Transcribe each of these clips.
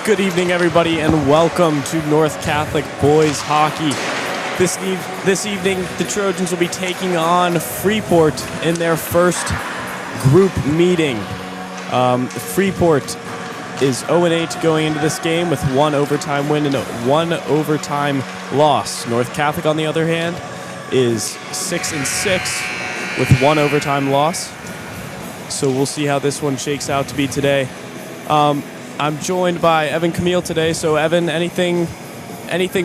Good evening, everybody, and welcome to North Catholic Boys Hockey. This evening, the Trojans will be taking on Freeport in their first group meeting. Freeport is 0-8 going into this game with one overtime win and one overtime loss. North Catholic, on the other hand, is 6-6 with one overtime loss. So we'll see how this one shakes out to be today. I'm joined by Evan Camille today. So, Evan, anything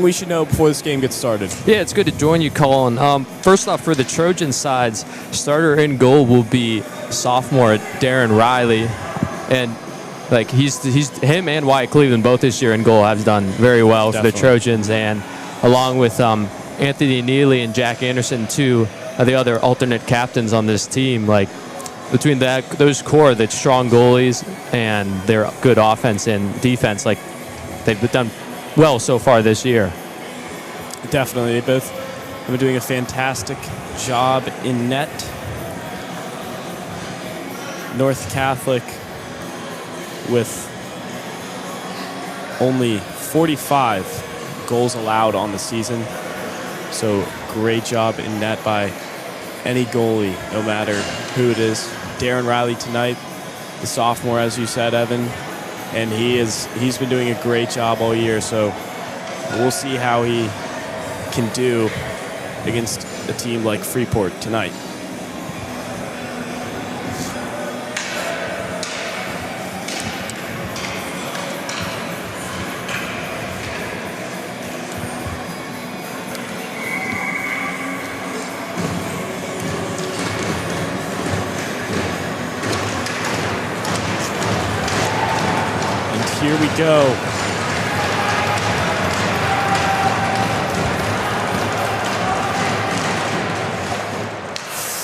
we should know before this game gets started? Yeah, it's good to join you, Colin. First off, for the Trojan sides, starter in goal will be sophomore Darren Riley, and he's him and Wyatt Cleveland both this year in goal have done very well for the Trojans, and along with Anthony Neely and Jack Anderson, two of the other alternate captains on this team, between those core, the strong goalies and their good offense and defense, they've done well so far this year. Definitely. They both have been doing a fantastic job in net. North Catholic with only 45 goals allowed on the season. So great job in net by any goalie, no matter who it is. Darren Riley tonight, the sophomore, as you said, Evan, and he's been doing a great job all year. So we'll see how he can do against a team like Freeport tonight. Here we go.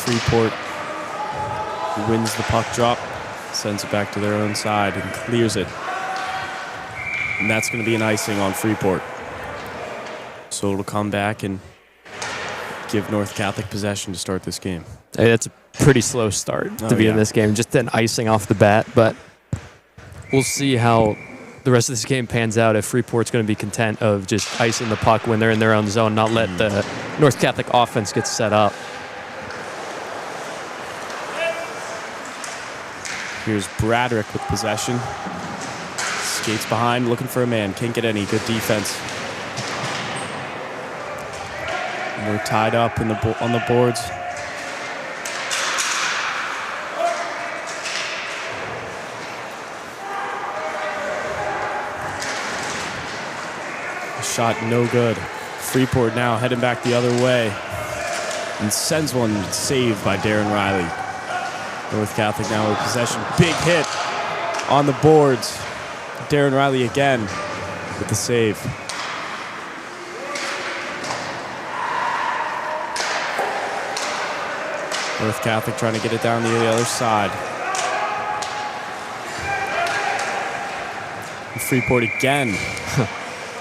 Freeport wins the puck drop, sends it back to their own side, and clears it. And that's going to be an icing on Freeport. So it'll come back and give North Catholic possession to start this game. Hey, that's a pretty slow start to be in this game. Just an icing off the bat, but we'll see how the rest of this game pans out, if Freeport's going to be content of just icing the puck when they're in their own zone, not let the North Catholic offense get set up. Here's Bradrick with possession. Skates behind, looking for a man. Can't get any. Good defense. And we're tied up on the boards. Shot no good. Freeport now heading back the other way and sends one saved by Darren Riley. North Catholic now with possession. Big hit on the boards. Darren Riley again with the save. North Catholic trying to get it down the other side. And Freeport again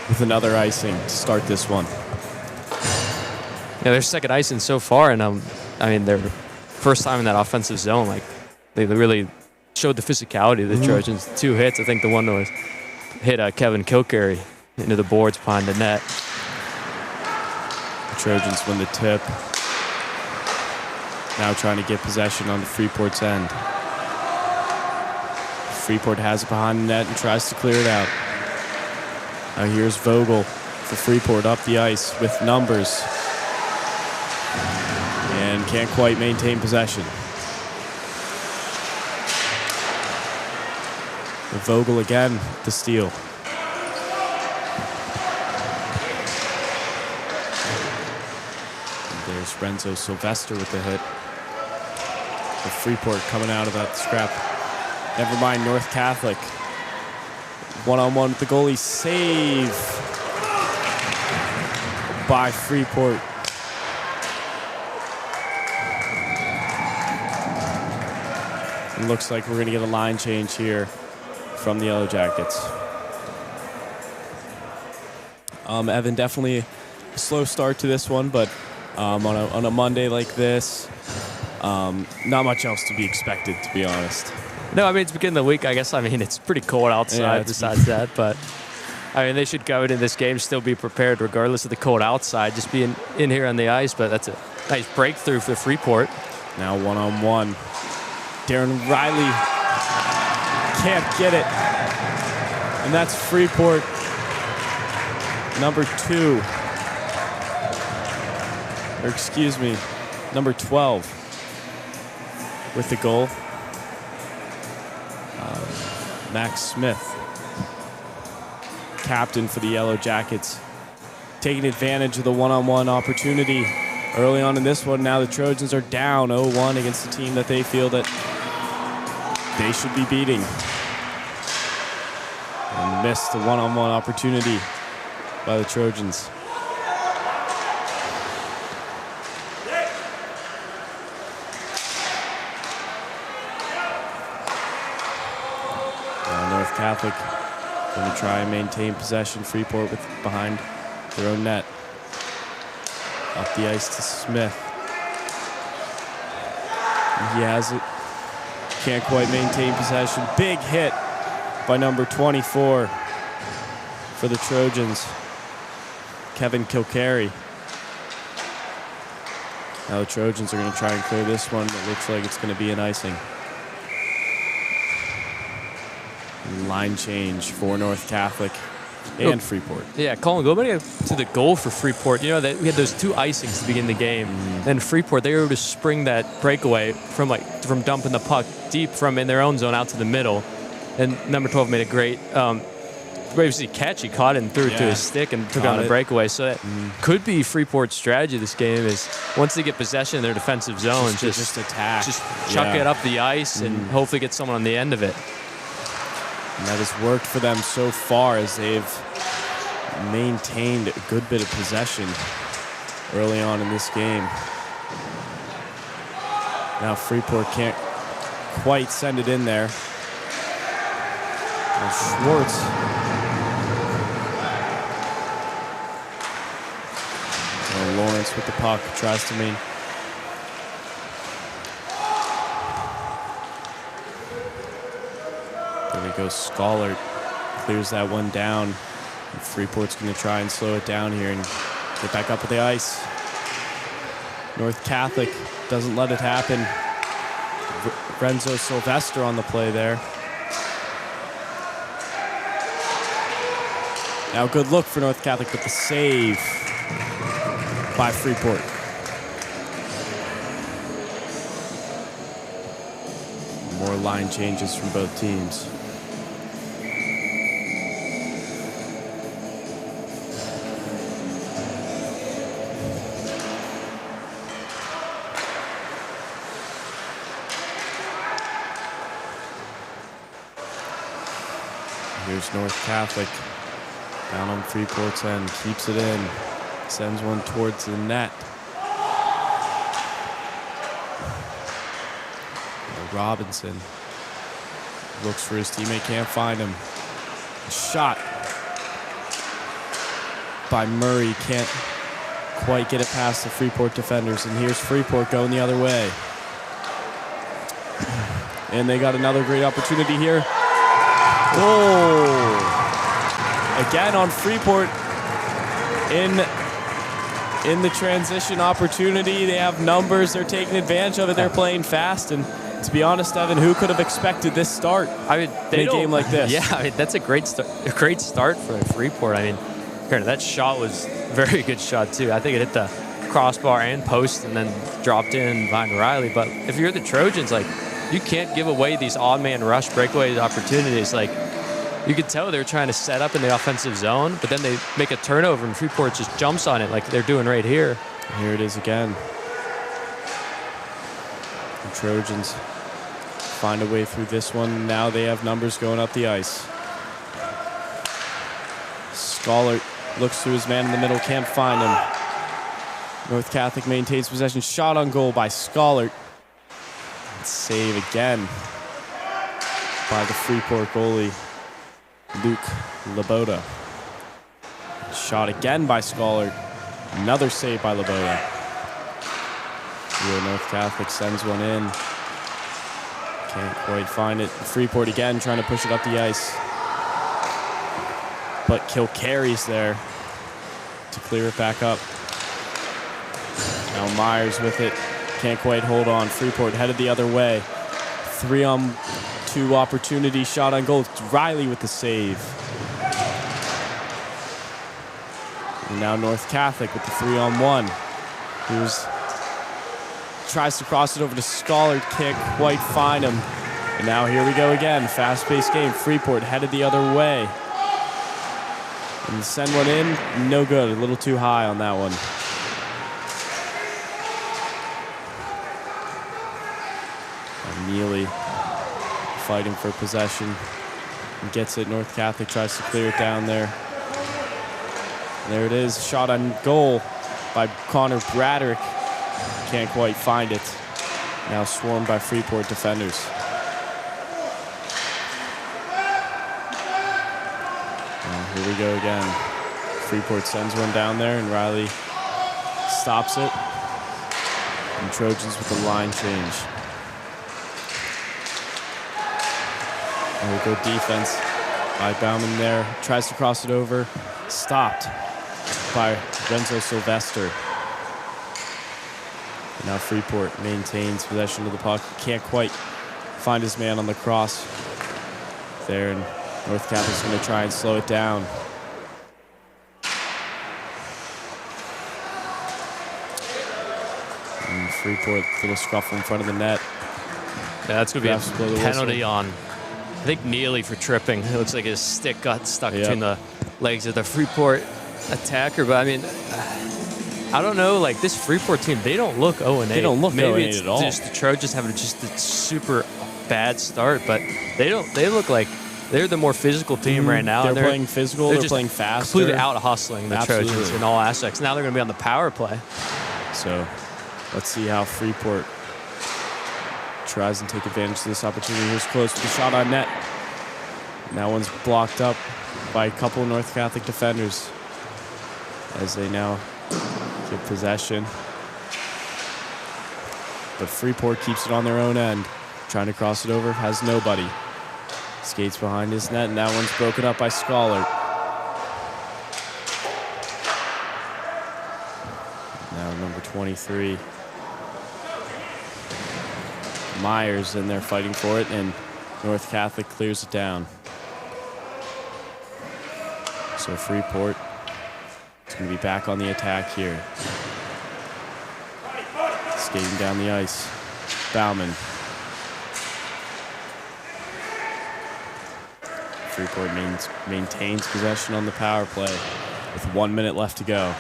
with another icing to start this one. Yeah, their second icing so far, and their first time in that offensive zone. They really showed the physicality of the Trojans. Two hits. I think the one was hit Kevin Kilcarry into the boards behind the net. The Trojans win the tip. Now trying to get possession on the Freeport's end. Freeport has it behind the net and tries to clear it out. Now here's Vogel for Freeport up the ice with numbers. And can't quite maintain possession. Vogel again, the steal. And there's Renzo Sylvester with the hit. The Freeport coming out of that scrap. Never mind, North Catholic. One-on-one with the goalie, save by Freeport. It looks like we're going to get a line change here from the Yellow Jackets. Evan, definitely a slow start to this one, but on a Monday like this, not much else to be expected, to be honest. No, I mean, it's beginning of the week. I guess, I mean, it's pretty cold outside besides that. But, I mean, they should go into this game, still be prepared regardless of the cold outside, just being in here on the ice. But that's a nice breakthrough for Freeport. Now one-on-one. Darren Riley can't get it. And that's Freeport, number 2. Or excuse me, number 12 with the goal. Max Smith, captain for the Yellow Jackets, taking advantage of the one-on-one opportunity early on in this one. Now the Trojans are down 0-1 against the team that they feel that they should be beating. And missed the one-on-one opportunity by the Trojans. North Catholic going to try and maintain possession. Freeport with behind their own net. Up the ice to Smith. And he has it. Can't quite maintain possession. Big hit by number 24 for the Trojans, Kevin Kilcarry. Now the Trojans are going to try and clear this one. It looks like it's going to be an icing. Line change for North Catholic and Freeport. Yeah, Colin, go back to the goal for Freeport. You know, that we had those 2 icings to begin the game. Then Freeport, they were able to spring that breakaway from dumping the puck deep from in their own zone out to the middle. And number 12 made a great basically catch. He caught it and threw it to his stick and took on the breakaway. So that could be Freeport's strategy this game is once they get possession in their defensive zone, just attack. Just chuck it up the ice and hopefully get someone on the end of it. And that has worked for them so far as they've maintained a good bit of possession early on in this game. Now Freeport can't quite send it in there. And Schwartz. And Lawrence with the puck tries to maintain. There we go, Schollert clears that one down. And Freeport's going to try and slow it down here and get back up with the ice. North Catholic doesn't let it happen. Renzo Sylvester on the play there. Now good look for North Catholic, but the save by Freeport. More line changes from both teams. Here's North Catholic down on Freeport's end, keeps it in, sends one towards the net. Robinson looks for his teammate, can't find him. Shot by Murray, can't quite get it past the Freeport defenders. And here's Freeport going the other way. And they got another great opportunity here. Goal! Again on Freeport in the transition opportunity. They have numbers, they're taking advantage of it, they're playing fast. And to be honest, Evan, who could have expected this start? I mean, in a game like this? Yeah, I mean, that's a great start for Freeport. I mean, granted, that shot was a very good shot too. I think it hit the crossbar and post and then dropped in behind Riley. But if you're the Trojans, like, you can't give away these odd man rush breakaway opportunities. Like, you could tell they're trying to set up in the offensive zone, but then they make a turnover and Freeport just jumps on it like they're doing right here. Here it is again. The Trojans find a way through this one. Now they have numbers going up the ice. Schollert looks through his man in the middle, can't find him. North Catholic maintains possession. Shot on goal by Schollert. Save again by the Freeport goalie, Luke Laboda. Shot again by Schollert. Another save by Laboda. North Catholic sends one in. Can't quite find it. Freeport again trying to push it up the ice. But Kilcary's there to clear it back up. Now Myers with it. Can't quite hold on. Freeport headed the other way. 3-on-2 opportunity. Shot on goal. Riley with the save. And now North Catholic with the 3-on-1. Tries to cross it over to Schollard. Can't quite find him. And now here we go again. Fast-paced game. Freeport headed the other way. And send one in. No good. A little too high on that one. And Neely fighting for possession. And gets it. North Catholic tries to clear it down there. And there it is. Shot on goal by Connor Braddock. Can't quite find it. Now swarmed by Freeport defenders. And here we go again. Freeport sends one down there, and Riley stops it. And Trojans with the line change. And a good defense by Bauman there. Tries to cross it over. Stopped by Renzo Sylvester. Now Freeport maintains possession of the puck. Can't quite find his man on the cross there, and North Catholic's going to try and slow it down. And Freeport, little scuffle in front of the net. Yeah, that's going to be a penalty on, I think, Neely for tripping. It looks like his stick got stuck between the legs of the Freeport attacker, but I mean, I don't know, like this Freeport team, they don't look 0-8. They don't look 0-8 at all. Maybe it's just the Trojans having just a super bad start, but they look like they're the more physical team right now. They're playing physical, they're playing faster. Completely out-hustling the Trojans in all aspects. Now they're going to be on the power play. So let's see how Freeport tries and take advantage of this opportunity. Here's close to the shot on net. And that one's blocked up by a couple North Catholic defenders as they now get possession. But Freeport keeps it on their own end. Trying to cross it over, has nobody. Skates behind his net, and that one's broken up by Schollard. Now number 23. Myers in there fighting for it, and North Catholic clears it down. So Freeport is going to be back on the attack here. Skating down the ice. Bauman. Freeport maintains possession on the power play with 1 minute left to go.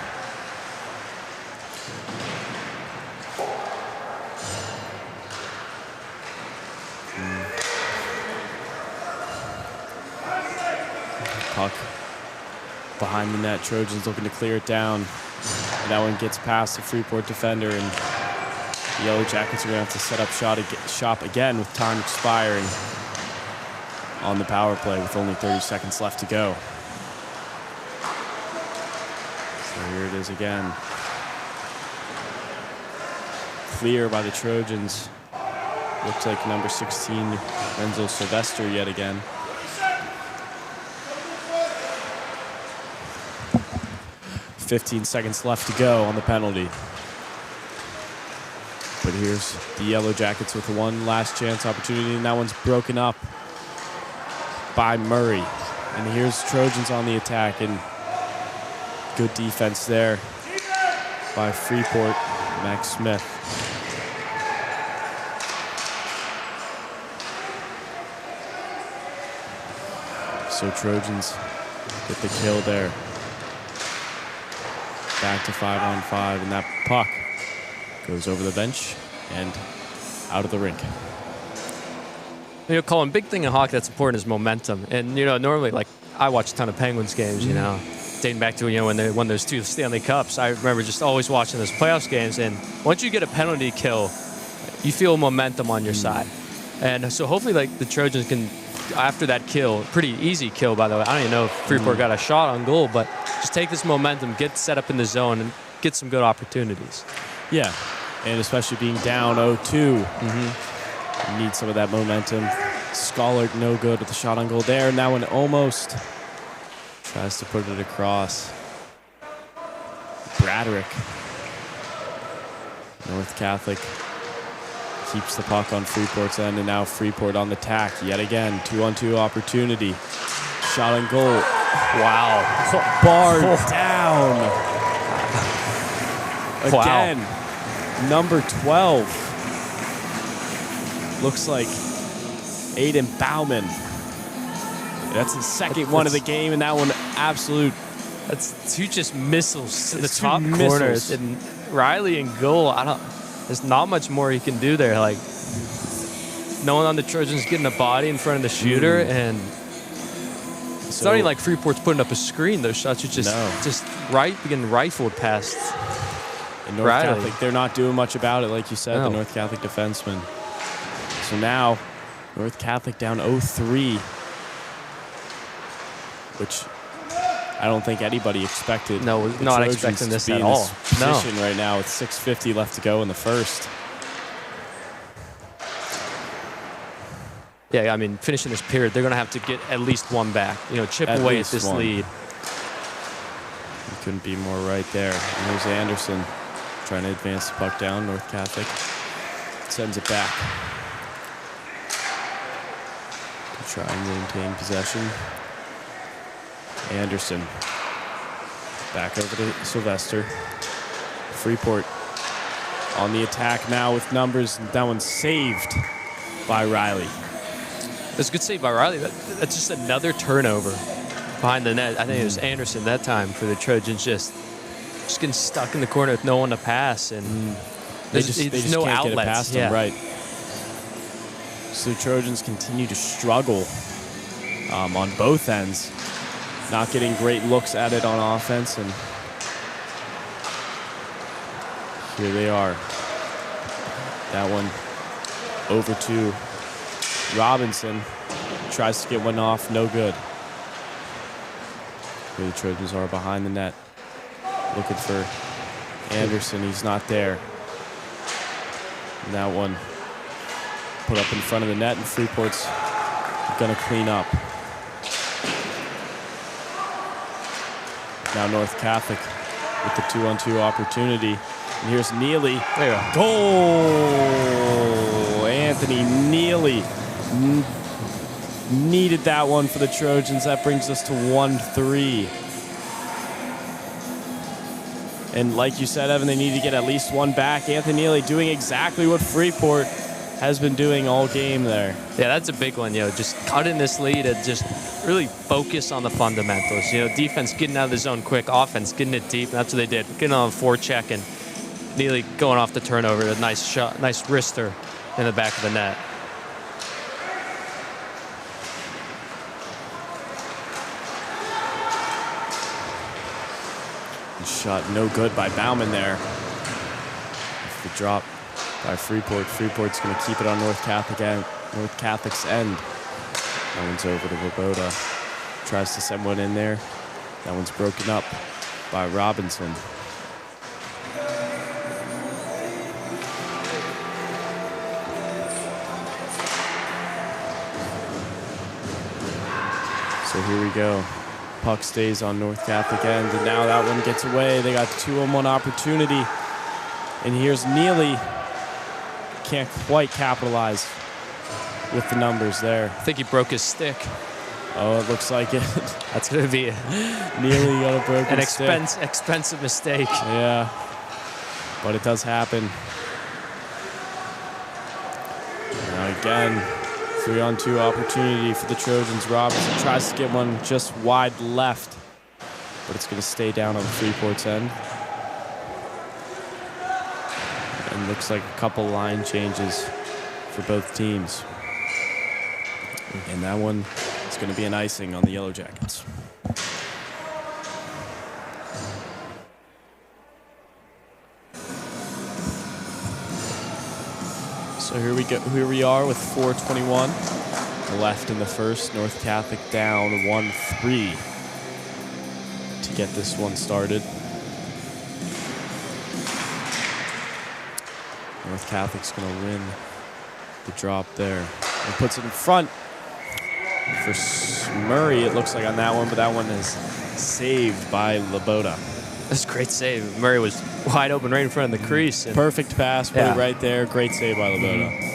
Puck behind the net. Trojans looking to clear it down. And that one gets past the Freeport defender, and the Yellow Jackets are going to have to set up shop again with time expiring on the power play with only 30 seconds left to go. So here it is again. Clear by the Trojans. Looks like number 16, Renzo Sylvester yet again. .15 seconds left to go on the penalty. But here's the Yellow Jackets with one last chance opportunity, and that one's broken up by Murray. And here's Trojans on the attack, and good defense there by Freeport, Max Smith. So Trojans get the kill there. Back to 5-on-5, and that puck goes over the bench and out of the rink. You know, Colin, big thing in hockey that's important is momentum. And, you know, normally, like, I watch a ton of Penguins games, you know, dating back to, you know, when they won those 2 Stanley Cups. I remember just always watching those playoffs games, and once you get a penalty kill, you feel momentum on your side. And so hopefully, like, the Trojans can, after that kill, pretty easy kill, by the way. I don't even know if Freeport got a shot on goal, but just take this momentum, get set up in the zone, and get some good opportunities. Yeah, and especially being down 0-2. Need some of that momentum. Schollard no good with the shot on goal there. And that one almost tries to put it across. Braderick. North Catholic keeps the puck on Freeport's end, and now Freeport on the tack yet again. 2-on-2 opportunity. Shot on goal. Wow. Barred down. Again, number 12. Looks like Aiden Bauman. That's his second one of the game, and that one absolute. That's two just missiles to the Two top missiles. corners. And Riley in goal, there's not much more he can do there. Like, no one on the Trojans getting a body in front of the shooter, and it's not even like Freeport's putting up a screen. Those shots are just getting rifled past. And North Catholic, they're not doing much about it, like you said, the North Catholic defenseman. So now, North Catholic down 0-3, which I don't think anybody expected. No, not Trojans expecting this to be at in all. This position right now with 6:50 left to go in the first. Yeah, I mean, finishing this period, they're going to have to get at least one back. Chip away at this lead. You couldn't be more right there. And there's Anderson trying to advance the puck down. North Catholic sends it back to try and maintain possession. Anderson back over to Sylvester. Freeport on the attack now with numbers. That one's saved by Riley. That's a good save by Riley. That's just another turnover behind the net. I think it was Anderson that time for the Trojans, just getting stuck in the corner with no one to pass, and They just no can't outlets. get it past them, right? So the Trojans continue to struggle on both ends, not getting great looks at it on offense, and here they are. That one over to Robinson. Tries to get one off, no good. Here the Trojans are behind the net, looking for Anderson. He's not there. And that one put up in front of the net, and Freeport's gonna clean up. Now North Catholic with the 2-on-2 opportunity. And here's Neely. There you go. Goal! Anthony Neely needed that one for the Trojans. That brings us to 1-3. And like you said, Evan, they need to get at least one back. Anthony Neely doing exactly what Freeport has been doing all game there. Yeah, that's a big one, just cutting this lead and just really focus on the fundamentals. Defense getting out of the zone quick, offense getting it deep, and that's what they did. Getting on a forecheck and Neely going off the turnover. A nice shot, nice wrister in the back of the net. Shot no good by Bauman there. The drop by Freeport. Freeport's going to keep it on North Catholic's end. That one's over to Roboda. Tries to send one in there. That one's broken up by Robinson. So here we go. Puck stays on North Catholic end, and now that one gets away. They got 2-on-1 opportunity. And here's Neely. Can't quite capitalize with the numbers there. I think he broke his stick. Oh, it looks like it. That's going to be Neely got a broken stick. Expensive mistake. Yeah, but it does happen. Now again, 3-on-2 opportunity for the Trojans. Robinson tries to get one just wide left, but it's going to stay down on Freeport's end. And looks like a couple line changes for both teams. And that one is going to be an icing on the Yellow Jackets. So here we go. Here we are with 4:21 left in the first. North Catholic down 1-3 to get this one started. North Catholic's going to win The drop there. And puts it in front for Murray, it looks like on that one, but that one is saved by Laboda. That's a great save. Murray was wide open right in front of the crease. Perfect pass, put it right there. Great save by Laboda.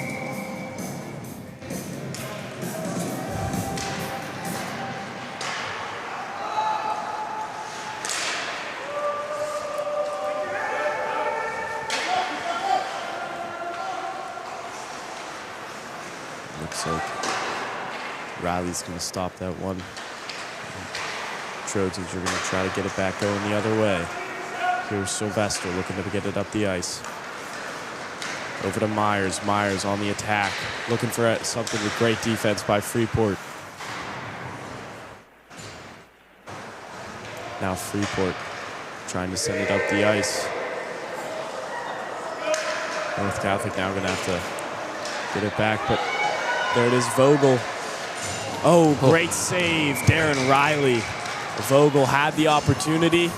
Looks like Riley's going to stop that one. Trojans are going to try to get it back going the other way. Here's Sylvester looking to get it up the ice. Over to Myers. Myers on the attack. Looking for something with great defense by Freeport. Now Freeport trying to send it up the ice. North Catholic now going to have to get it back, but there it is, Vogel. Oh, great save, Darren Riley. Vogel had the opportunity,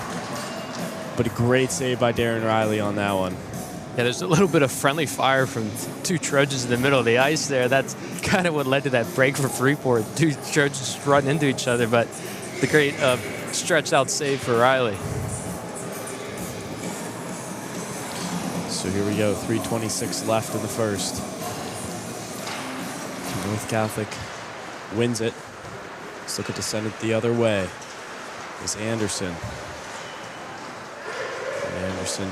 but a great save by Darren Riley on that one. Yeah, there's a little bit of friendly fire from two Trojans in the middle of the ice there. That's kind of what led to that break for Freeport. Two Trojans running into each other, but the great stretched out save for Riley. So here we go, 3:26 left in the first. North Catholic wins it. Let's look at to send it the other way. Is Anderson. And Anderson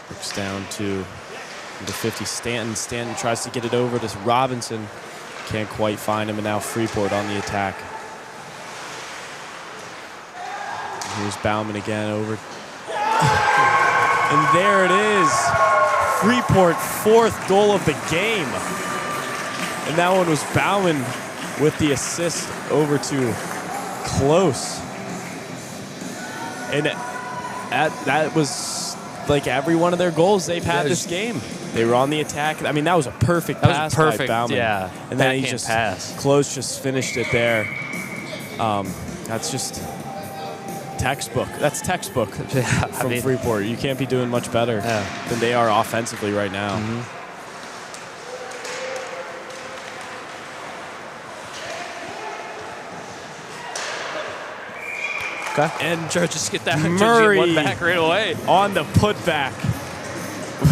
looks down to the 50. Stanton. Stanton tries to get it over to Robinson. Can't quite find him, and now Freeport on the attack. And here's Bauman again over. And there it is. Freeport, fourth goal of the game. And that one was Bauman with the assist over to Close. And that was like every one of their goals they've had this game. They were on the attack. I mean, that was a perfect pass by Bauman. Yeah, and then he just Close just finished it there. That's just textbook. That's textbook from Freeport. You can't be doing much better than they are offensively right now. Mm-hmm. And just get that Murray one back right away. On the putback.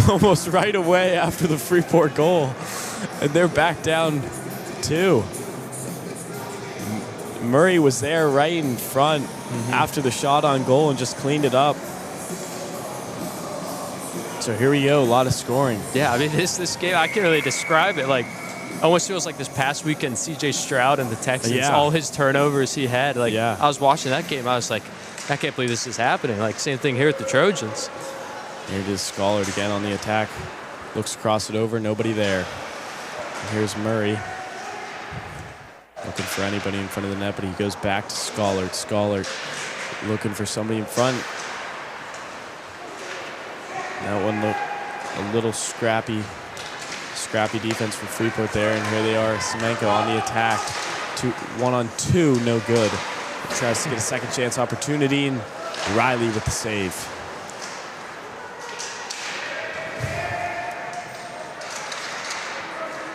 Almost right away after the Freeport goal. And they're back down 2. Murray was there right in front after the shot on goal and just cleaned it up. So here we go, a lot of scoring. Yeah, I mean, this game, I can't really describe it. Like, almost feels like this past weekend, C.J. Stroud and the Texans, all his turnovers he had. Like, I was watching that game, I was like, I can't believe this is happening. Like, same thing here with the Trojans. Here it is, Scollard again on the attack. Looks across it over, nobody there. And here's Murray. Looking for anybody in front of the net, but he goes back to Scollard. Scollard looking for somebody in front. That one looked a little scrappy defense from Freeport there, and here they are, Semenko on the attack. 1-on-2, no good. He tries to get a second chance opportunity, and Riley with the save.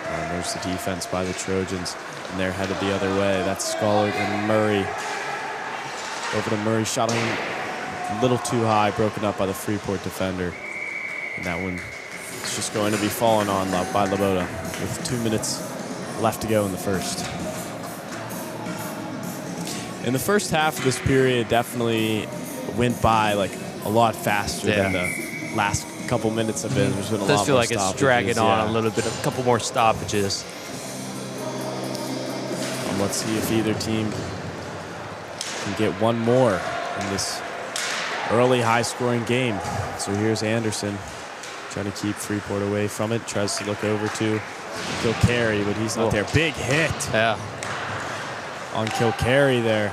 And there's the defense by the Trojans, and they're headed the other way. That's Scollard and Murray. Over to Murray, shot a little too high, broken up by the Freeport defender. And that one is just going to be fallen on by Laboda with 2 minutes left to go in the first. In the first half of this period, definitely went by like a lot faster than the last couple minutes have been. There's been a lot more stoppages. Does feel like it's dragging on a little bit, a couple more stoppages. And let's see if either team can get one more in this early high-scoring game. So here's Anderson trying to keep Freeport away from it. Tries to look over to Kilcarry, but he's not there. Big hit. Yeah. On Kilcarry there.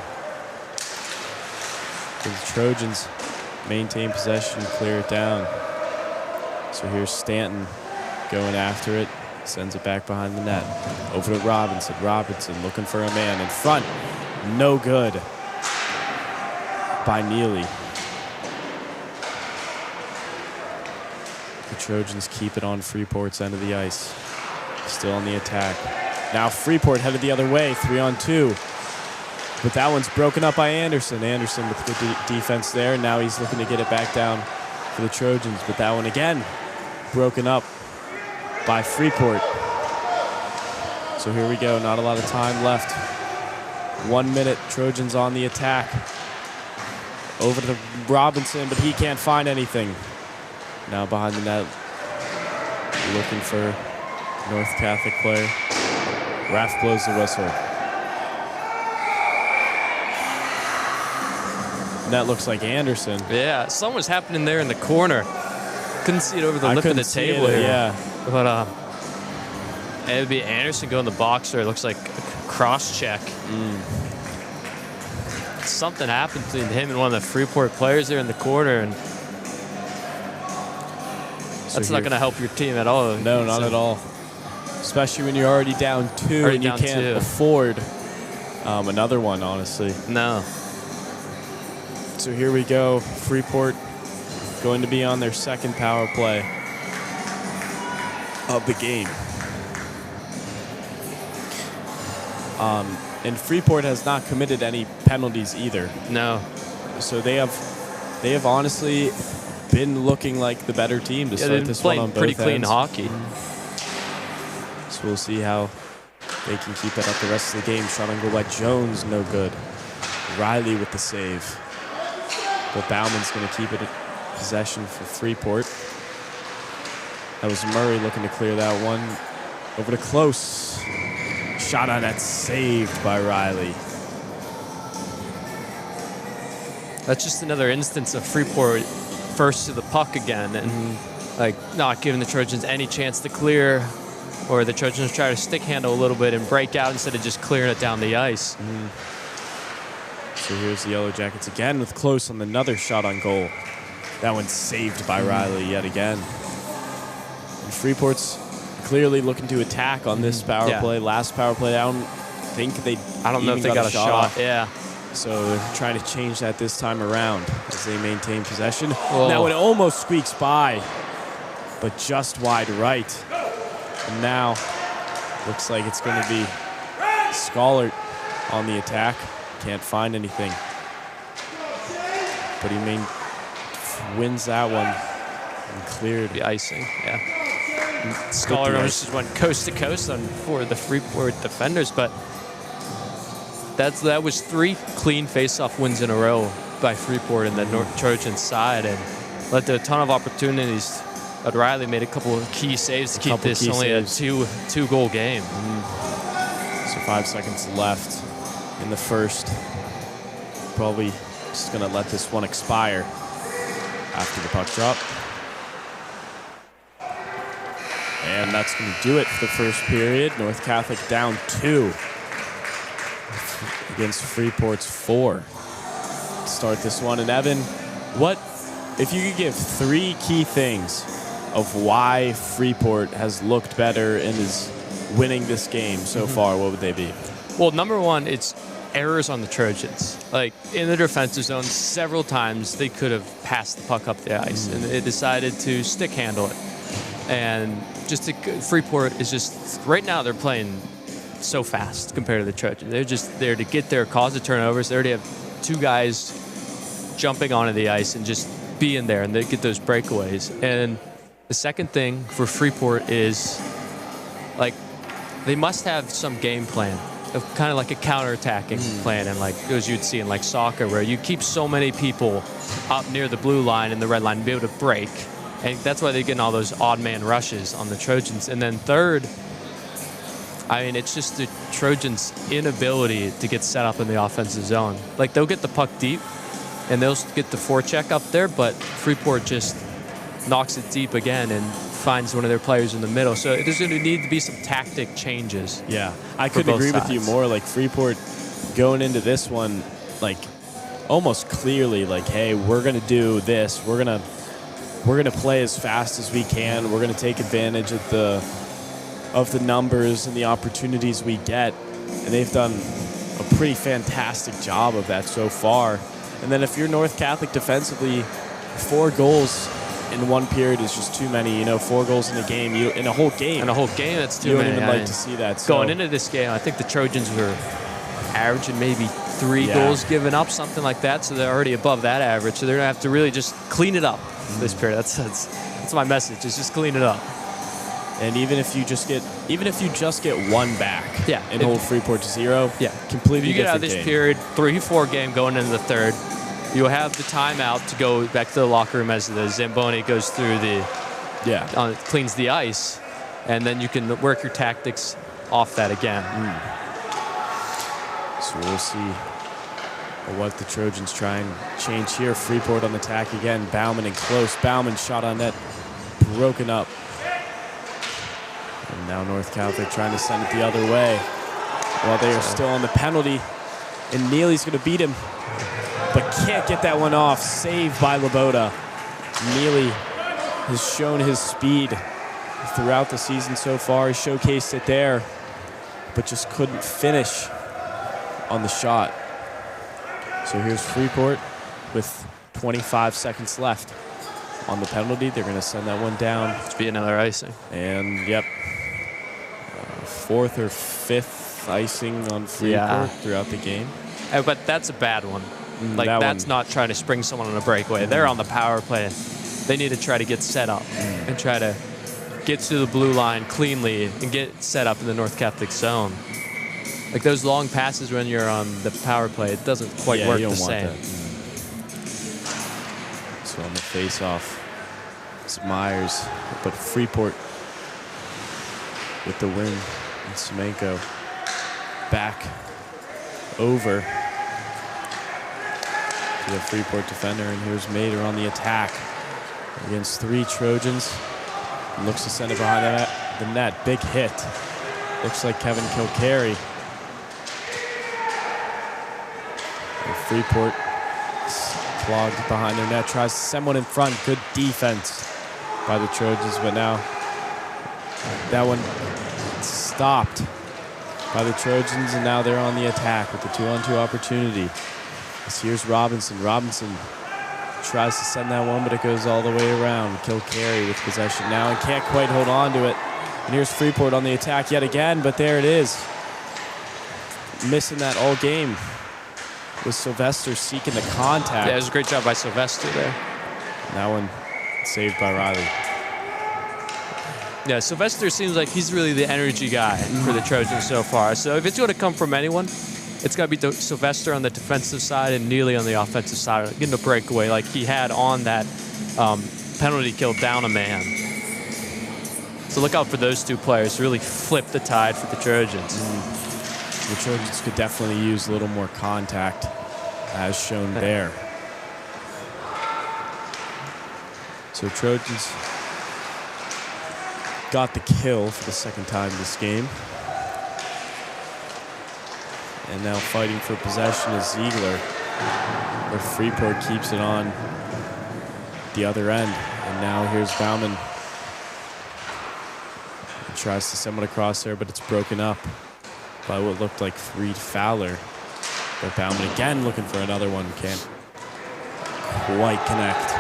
The Trojans maintain possession, clear it down. So here's Stanton going after it. Sends it back behind the net. Over to Robinson. Robinson looking for a man in front. No good by Neely. The Trojans keep it on Freeport's end of the ice. Still on the attack. Now Freeport headed the other way, 3-on-2. But that one's broken up by Anderson. Anderson with good defense there. Now he's looking to get it back down for the Trojans. But that one again, broken up by Freeport. So here we go. Not a lot of time left. 1 minute. Trojans on the attack. Over to Robinson, but he can't find anything. Now behind the net, looking for North Catholic player. Ref blows the whistle. And that looks like Anderson. Yeah, something was happening there in the corner. Couldn't see it over the lip of the table here. Yeah. But it would be Anderson going the box, or it looks like a cross check. Something happened between him and one of the Freeport players there in the corner, and that's not going to help your team at all. No, not at all. Especially when you're already down 2 and you can't afford another one, honestly. No. So here we go. Freeport going to be on their second power play of the game. And Freeport has not committed any penalties either. No. So they have honestly been looking like the better team to start this one on both ends. Pretty clean hockey. So we'll see how they can keep it up the rest of the game. Shot on goal by Jones, no good. Riley with the save. But Bauman's going to keep it in possession for Freeport. That was Murray looking to clear that one. Over to Close. Shot on that, saved by Riley. That's just another instance of Freeport first to the puck again, and like not giving the Trojans any chance to clear, or the Trojans try to stick handle a little bit and break out instead of just clearing it down the ice. So here's the Yellow Jackets again with Close on another shot on goal. That one's saved by Riley yet again. And Freeport's clearly looking to attack on this power play. Last power play, I don't know if they got a shot. Yeah. So they're trying to change that this time around as they maintain possession. That one almost squeaks by, but just wide right. And now looks like it's going to be Schollert on the attack. Can't find anything. But he wins that one and cleared. The icing, yeah. Schollert just went coast to coast for the Freeport defenders, but that was 3 clean face-off wins in a row by Freeport in the North Trojan side, and led to a ton of opportunities. But Riley made a couple of key saves to keep this only a two-goal game. So 5 seconds left in the first. Probably just going to let this one expire after the puck drop. And that's going to do it for the first period. North Catholic down 2 against Freeport's 4. Start this one. And Evan, what if you could give 3 key things of why Freeport has looked better and is winning this game so far, what would they be? Well, number one, it's errors on the Trojans. Like in the defensive zone, several times they could have passed the puck up the ice, and they decided to stick handle it. And Freeport is just, right now they're playing so fast compared to the Trojans. They're just there to get there, cause the turnovers. They already have 2 guys jumping onto the ice and just being there, and they get those breakaways. And the second thing for Freeport is, like, they must have some game plan, of kind of like a counterattacking plan, and like as you'd see in like soccer, where you keep so many people up near the blue line and the red line and be able to break. And that's why they're getting all those odd man rushes on the Trojans. And then third, I mean, it's just the Trojans' inability to get set up in the offensive zone. Like, they'll get the puck deep, and they'll get the forecheck up there, but Freeport just knocks it deep again and finds one of their players in the middle. So there's going to need to be some tactic changes. Yeah, I couldn't agree with you more. Like, Freeport going into this one, like, almost clearly, like, hey, we're going to do this. We're going to play as fast as we can. We're going to take advantage of the numbers and the opportunities we get. And they've done a pretty fantastic job of that so far. And then if you're North Catholic defensively, 4 goals in in one period is just too many. 4 goals in a game, in a whole game. In a whole game, that's too you don't many. even like to see that. So. Going into this game, I think the Trojans were averaging maybe 3 goals given up, something like that. So they're already above that average. So they're gonna have to really just clean it up this period. That's my message. Is just clean it up. And even if you just get one back, and hold Freeport to 0, completely if you get out of this game. period 3-4 game going into the third, you'll have the timeout to go back to the locker room as the Zamboni goes through cleans the ice, and then you can work your tactics off that again. So we'll see what the Trojans try and change here. Freeport on the attack again. Bauman in close. Bauman shot on net, broken up. And now North Catholic trying to send it the other way while they are still on the penalty. And Neely's going to beat him, but can't get that one off. Saved by Laboda. Neely has shown his speed throughout the season so far. He showcased it there, but just couldn't finish on the shot. So here's Freeport with 25 seconds left on the penalty. They're going to send that one down. It's be another icing. And, fourth or fifth icing on Freeport throughout the game. But that's a bad one. That's not trying to spring someone on a breakaway. They're on the power play. They need to try to get set up and try to get to the blue line cleanly and get set up in the North Catholic zone. Like those long passes when you're on the power play, it doesn't quite work the same. So on the face-off, it's Myers, but Freeport with the win. And Semenko back over to the Freeport defender, and here's Mader on the attack against 3 Trojans. And looks to send it behind the net. Big hit. Looks like Kevin Kilcarry. And Freeport clogged behind their net. Tries to send one in front. Good defense by the Trojans, but now that one stopped by the Trojans, and now they're on the attack with the 2-on-2 opportunity. Here's Robinson. Robinson tries to send that one, but it goes all the way around. Kilcarry with possession now and can't quite hold on to it. And here's Freeport on the attack yet again, but there it is. Missing that all game with Sylvester seeking the contact. Yeah, it was a great job by Sylvester there. And that one saved by Riley. Yeah, Sylvester seems like he's really the energy guy for the Trojans so far. So if it's going to come from anyone, it's got to be Sylvester on the defensive side and Neely on the offensive side, getting a breakaway like he had on that penalty kill down a man. So look out for those 2 players to really flip the tide for the Trojans. The Trojans could definitely use a little more contact, as shown there. So Trojans got the kill for the second time this game. And now fighting for possession is Ziegler, where Freeport keeps it on the other end. And now here's Bauman. He tries to send one across there, but it's broken up by what looked like Reed Fowler. But Bauman again looking for another one. Can't quite connect.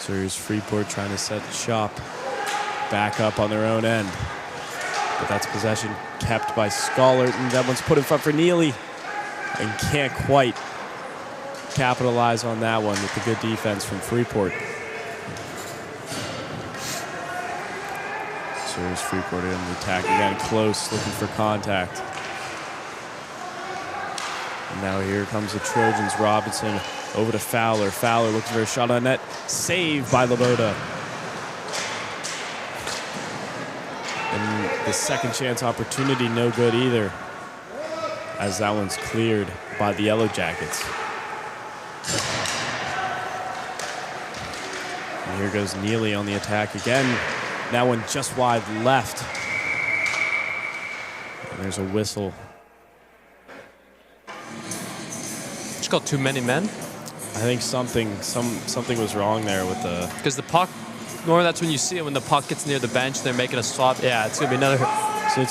So here's Freeport trying to set shop back up on their own end. But that's possession kept by Scollart, and that one's put in front for Neely. And can't quite capitalize on that one with the good defense from Freeport. So here's Freeport in the attack again, close, looking for contact. And now here comes the Trojans. Robinson over to Fowler. Fowler looking for a shot on net. Saved by Laboda. And the second chance opportunity, no good either, as that one's cleared by the Yellow Jackets. And here goes Neely on the attack again. That one just wide left. And there's a whistle. It's called too many men. I think something was wrong there with the... Because the puck, normally that's when you see it, when the puck gets near the bench, they're making a swap. Yeah, it's going to be another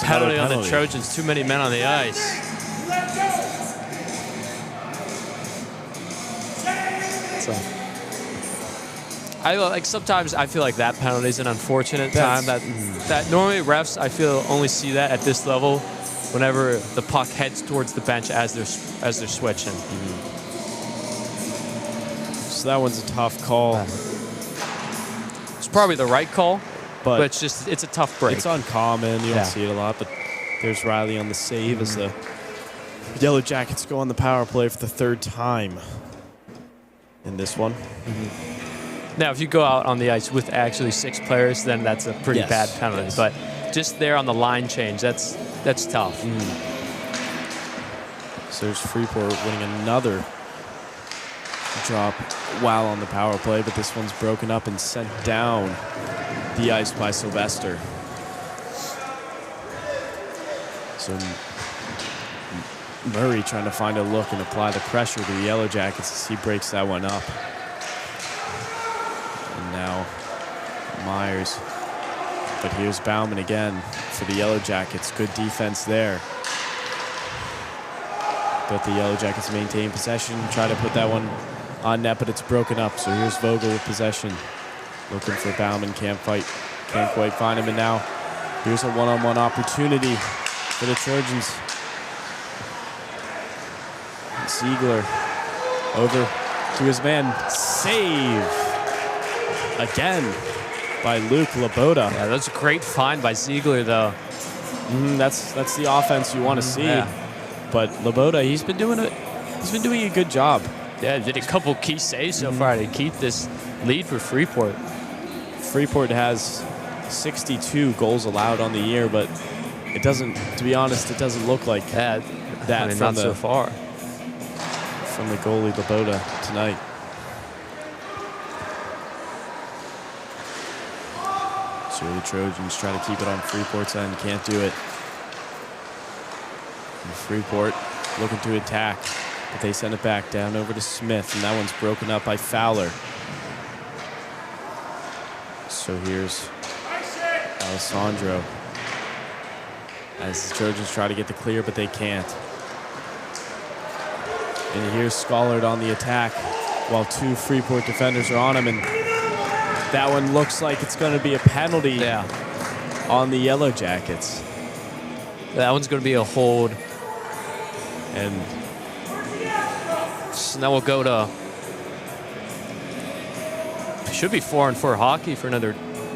penalty on the Trojans. Too many men on the ice. So sometimes I feel like that penalty is an unfortunate time. That normally refs I feel only see that at this level whenever the puck heads towards the bench as they're switching. So that one's a tough call. It's probably the right call, but it's a tough break. It's uncommon. You don't see it a lot, but there's Riley on the save as the Yellow Jackets go on the power play for the third time in this one. Now, if you go out on the ice with actually 6 players, then that's a pretty bad penalty. Yes. But just there on the line change, that's tough. So there's Freeport winning another drop while on the power play, but this one's broken up and sent down the ice by Sylvester. So Murray trying to find a look and apply the pressure to the Yellow Jackets as he breaks that one up. And now Myers. But here's Bauman again for the Yellow Jackets. Good defense there. But the Yellow Jackets maintain possession, try to put that one on net, but it's broken up. So here's Vogel with possession. Looking for Bauman, can't quite find him. And now here's a one-on-one opportunity for the Trojans. Ziegler over to his man. Save again by Luke Laboda. Yeah, that's a great find by Ziegler, though. That's the offense you want to see. Yeah. But Laboda, he's been doing a good job. Yeah, did a couple key saves so far to keep this lead for Freeport. Freeport has 62 goals allowed on the year, but it doesn't. To be honest, it doesn't look like that not so far. From the goalie Laboda tonight. So the Trojans try to keep it on Freeport's end, can't do it. And Freeport looking to attack, but they send it back down over to Smith, and that one's broken up by Fowler. So here's Alessandro as the Trojans try to get the clear, but they can't. And here's Scollard on the attack while 2 Freeport defenders are on him, and that one looks like it's going to be a penalty on the Yellow Jackets. That one's going to be a hold. And so now we'll go to, should be 4-on-4 hockey for another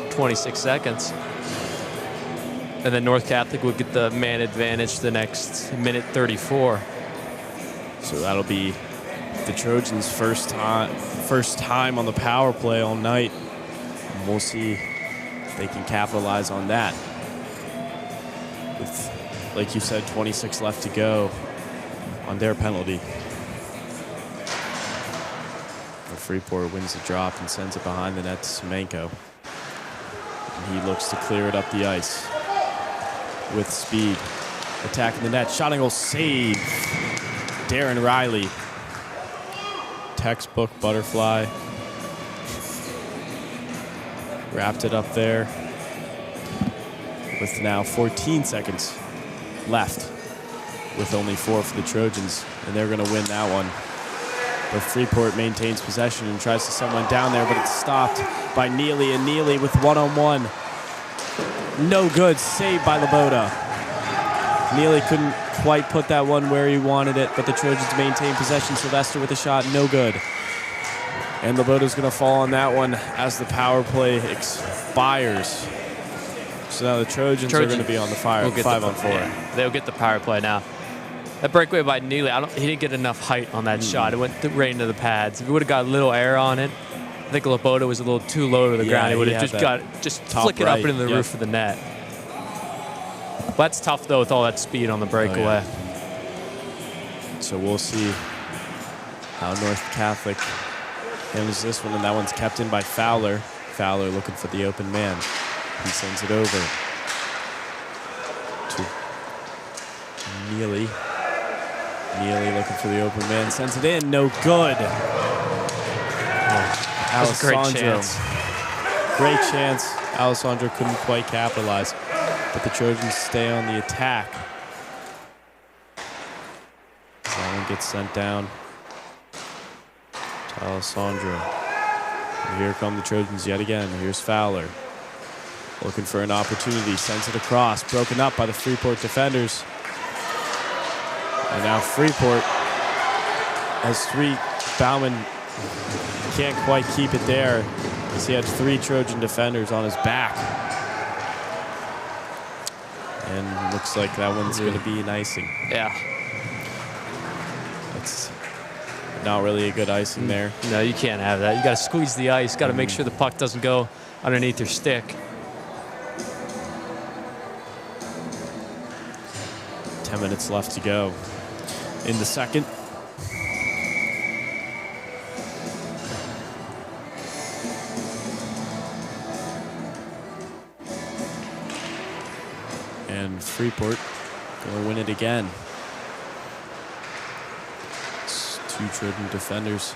26 seconds. And then North Catholic will get the man advantage the next minute 34. So that'll be the Trojans' first time on the power play all night. And we'll see if they can capitalize on that. With, like you said, 26 left to go on their penalty. Freeport wins the drop and sends it behind the net to Semenko. And he looks to clear it up the ice with speed. Attacking the net, shot and goal save. Darren Riley. Textbook butterfly. Wrapped it up there with now 14 seconds left with only 4 for the Trojans, and they're going to win that one. But Freeport maintains possession and tries to send one down there, but it's stopped by Neely, and Neely with one-on-one. No good, saved by Laboda. Neely couldn't quite put that one where he wanted it, but the Trojans maintain possession. Sylvester with a shot, no good. And Laboda's going to fall on that one as the power play expires. So now the Trojans are going to be on the fire, 5-on-4. Yeah, they'll get the power play now. That breakaway by Neely, he didn't get enough height on that shot. It went right into the pads. If he would have got a little air on it, I think Laboda was a little too low to the ground. He would have just flick it up into the roof of the net. But that's tough, though, with all that speed on the breakaway. So we'll see how North Catholic handles this one, and that one's kept in by Fowler. Fowler looking for the open man. He sends it over to Neely. Neely looking for the open man, sends it in, no good. Alessandro. Great chance. Alessandro couldn't quite capitalize, but the Trojans stay on the attack. That one gets sent down. Alessandro. And here come the Trojans yet again. Here's Fowler. Looking for an opportunity. Sends it across. Broken up by the Freeport defenders. And now Freeport has three. Bauman can't quite keep it there as he had three Trojan defenders on his back. And looks like that one's going to be an icing. Yeah. That's not really a good icing there. No, you can't have that. You got to squeeze the ice. Got to make sure the puck doesn't go underneath your stick. 10 minutes left to go in the second. And Freeport going to win it again. Two Trojan defenders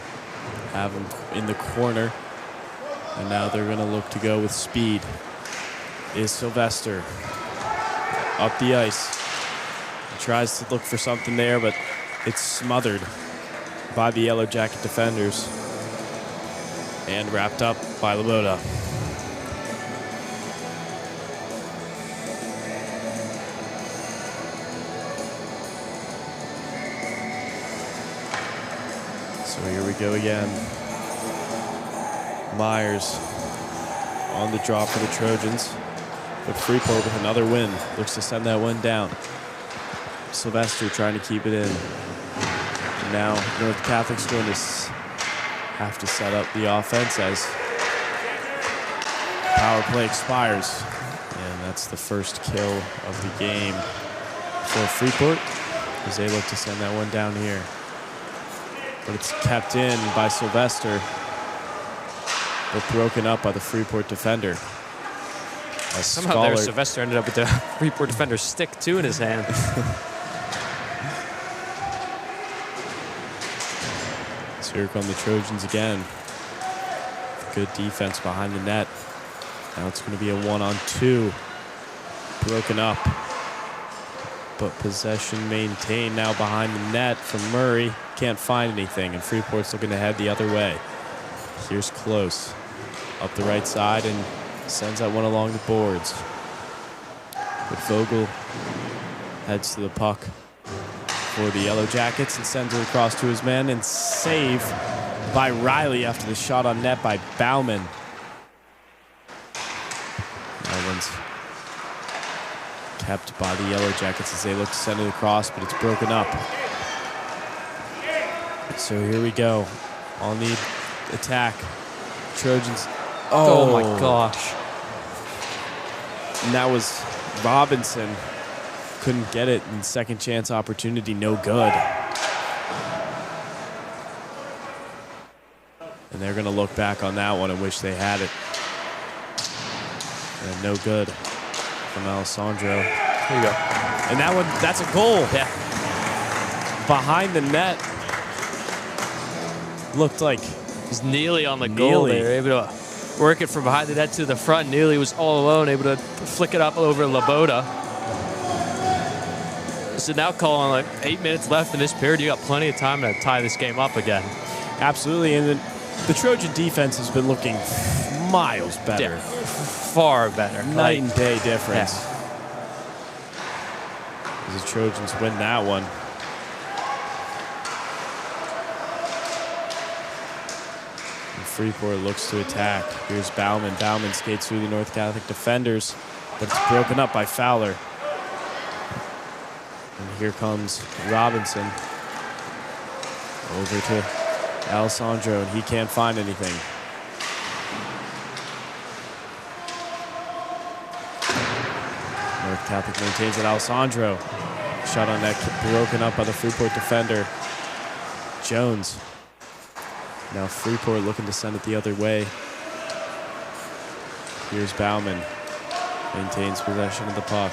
have him in the corner. And now they're going to look to go with speed. Is Sylvester up the ice. He tries to look for something there, but it's smothered by the Yellow Jacket defenders and wrapped up by Lemieux. So here we go again. Myers on the draw for the Trojans, but Freeport with another win looks to send that one down. Sylvester trying to keep it in. And now North Catholic's going to have to set up the offense as power play expires. And that's the first kill of the game for Freeport as they look to send that one down here. But it's kept in by Sylvester, but broken up by the Freeport defender. Somehow there, Sylvester ended up with the Freeport defender's stick too in his hand. So here come the Trojans again. Good defense behind the net. Now it's going to be a 1-on-2. Broken up, but possession maintained now behind the net from Murray. Can't find anything, and Freeport's looking to head the other way. Here's Close up the right side and sends that one along the boards. But Vogel heads to the puck for the Yellow Jackets and sends it across to his man, and save by Riley after the shot on net by Bauman. That one's kept by the Yellow Jackets as they look to send it across, but it's broken up. So here we go on the attack. Trojans. Oh my gosh. And that was Robinson. Couldn't get it, and second chance opportunity, no good. And they're going to look back on that one and wish they had it. And no good from Alessandro. Here you go. And that one, that's a goal. Yeah. Behind the net. Looked like it was Neely on the goal there, able to work it from behind the net to the front. Neely was all alone, able to flick it up over Laboda. So now calling like 8 minutes left in this period. You got plenty of time to tie this game up again. Absolutely, and the Trojan defense has been looking miles better. Yeah, far better. Night and day difference. Yeah. As the Trojans win that one. Freeport looks to attack. Here's Bauman. Bauman skates through the North Catholic defenders, but it's broken up by Fowler. And here comes Robinson over to Alessandro, and he can't find anything. North Catholic maintains it. Alessandro. Shot on net, broken up by the Freeport defender. Jones. Now Freeport looking to send it the other way. Here's Bauman. Maintains possession of the puck.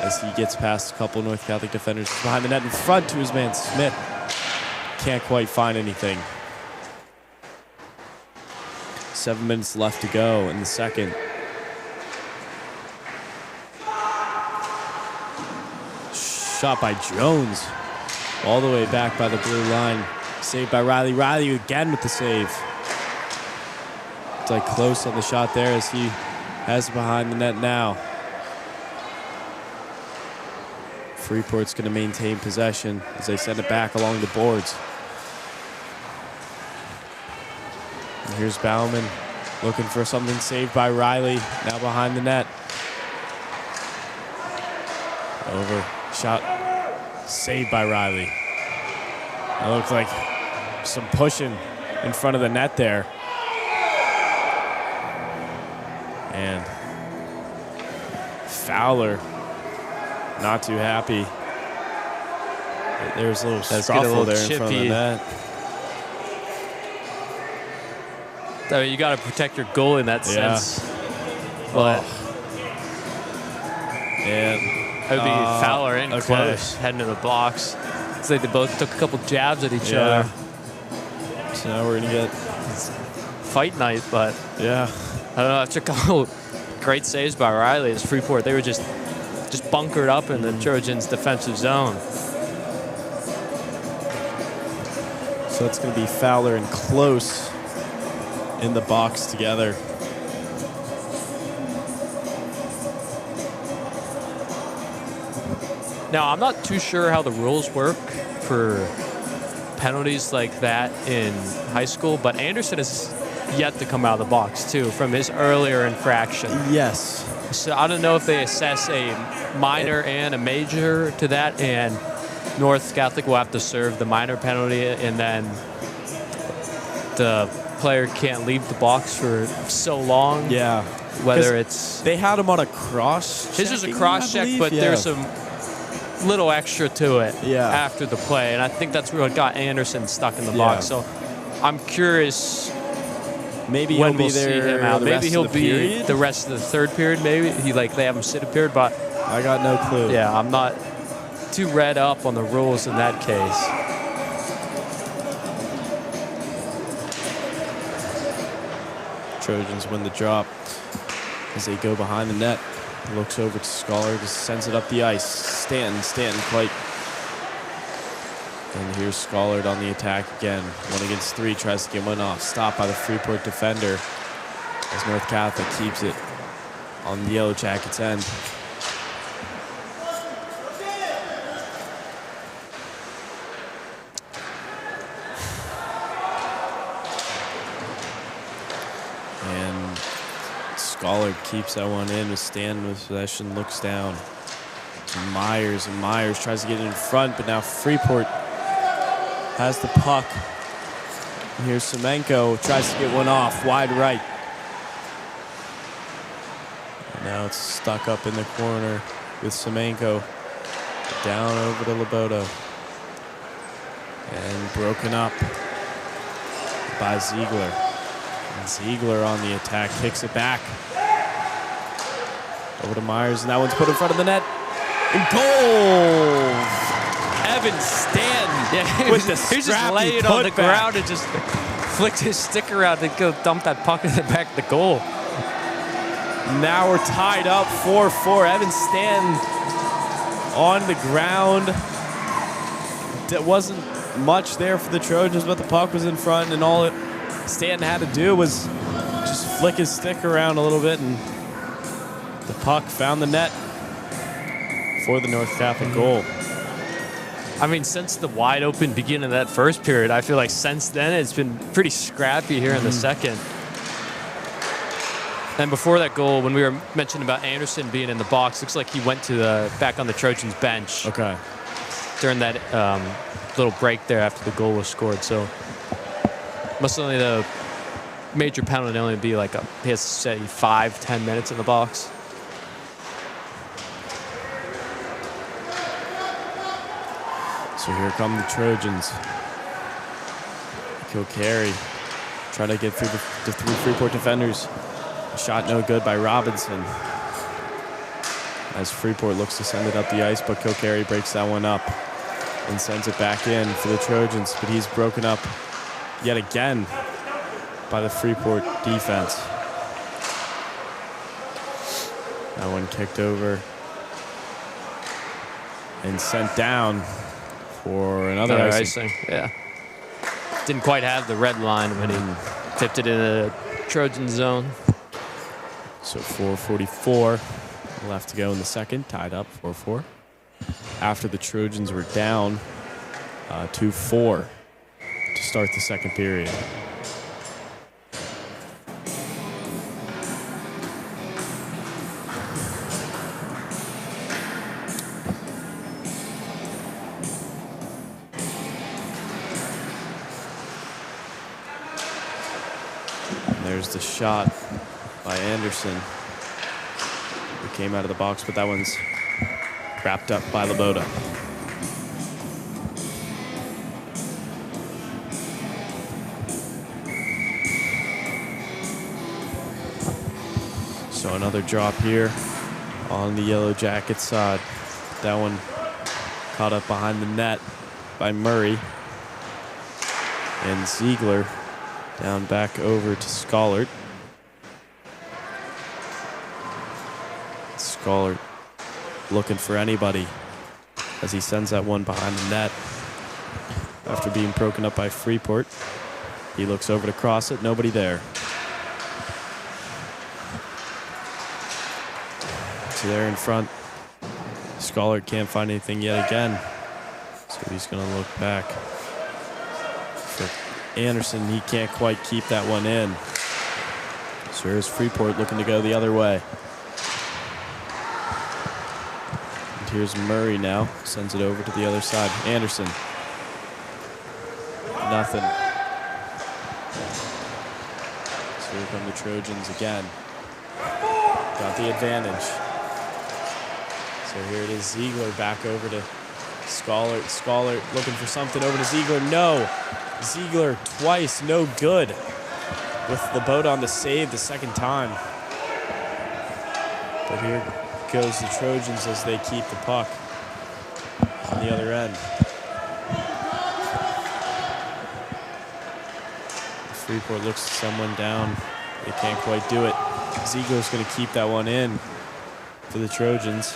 As he gets past a couple North Catholic defenders behind the net in front to his man Smith. Can't quite find anything. 7 minutes left to go in the second. Shot by Jones. All the way back by the blue line. Saved by Riley. Riley again with the save. It's like close on the shot there as he has it behind the net now. Freeport's going to maintain possession as they send it back along the boards. And here's Bauman looking for something, saved by Riley, now behind the net. Over, shot, saved by Riley. It looked like some pushing in front of the net there. And Fowler, not too happy. There's a little scuffle there in front of the net. I mean, you got to protect your goal in that sense. But and it would be Fowler in close, heading to the box. It's like they both took a couple jabs at each other. So now we're gonna get fight night, but yeah, I don't know. After a couple great saves by Riley as Freeport, they were just bunkered up in the Trojans' defensive zone. So it's gonna be Fowler and Close in the box together. Now, I'm not too sure how the rules work for penalties like that in high school, but Anderson is yet to come out of the box, too, from his earlier infraction. Yes. So I don't know if they assess a minor and a major to that, and North Catholic will have to serve the minor penalty, and then the player can't leave the box for so long. Yeah. Whether it's... They had him on a cross. His was a cross check, but there's some little extra to it after the play, and I think that's what got Anderson stuck in the box. So I'm curious. Maybe when he'll we'll be there. See him out. Maybe he'll be period? the rest of the third period. Maybe they have him sit a period, but I got no clue. Yeah, I'm not too read up on the rules in that case. Trojans win the drop as they go behind the net. Looks over to Scholar, just sends it up the ice. Stanton quite. And here's Scholar on the attack again. 1 against 3, tries to get one off. Stopped by the Freeport defender as North Catholic keeps it on the Yellow Jackets' end. And Scholar keeps that one in with Stanton with possession, looks down to Myers, and Myers tries to get in front, but now Freeport has the puck. And here's Semenko, tries to get one off, wide right. And now it's stuck up in the corner with Semenko. Down over to Loboto. And broken up by Ziegler. And Ziegler on the attack, kicks it back. Over to Myers, and that one's put in front of the net. And goal! Evan Stanton with the He's just laying on the ground and just flicked his stick around to go dump that puck in the back of the goal. Now we're tied up 4-4. Evan Stanton on the ground. There wasn't much there for the Trojans, but the puck was in front, and all Stanton had to do was just flick his stick around a little bit, and the puck found the net for the North Catholic goal. I mean, since the wide open beginning of that first period, I feel like since then it's been pretty scrappy here in the second. And before that goal, when we were mentioning about Anderson being in the box, looks like he went to back on the Trojans bench. Okay. During that little break there after the goal was scored. So must only the major penalty only be like he has to say 5-10 minutes in the box. So here come the Trojans. Kilcarry trying to get through the 3 Freeport defenders. Shot no good by Robinson. As Freeport looks to send it up the ice, but Kilcarry breaks that one up and sends it back in for the Trojans. But he's broken up yet again by the Freeport defense. That one kicked over and sent down for another icing. Yeah. didn't quite have the red line when he tipped it in the Trojan zone. So 4:44 left to go in the second, tied up 4-4. After the Trojans were down 2-4 to start the second period. There's the shot by Anderson. It came out of the box, but that one's wrapped up by Lemieux. So another drop here on the Yellow Jackets side. That one caught up behind the net by Murray. And Ziegler down back over to Schollert. Schollert looking for anybody as he sends that one behind the net. After being broken up by Freeport, he looks over to cross it, nobody there. So there in front, Schollert can't find anything yet again. So he's gonna look back. For Anderson, he can't quite keep that one in. So here's Freeport looking to go the other way. And here's Murray now, sends it over to the other side. Anderson. Nothing. So here come the Trojans again. Got the advantage. So here it is, Ziegler back over to Schollert. Schollert looking for something over to Ziegler. No. Ziegler twice, no good. With the boat on the save the second time. But here goes the Trojans as they keep the puck on the other end. Freeport looks someone down. They can't quite do it. Ziegler's going to keep that one in for the Trojans.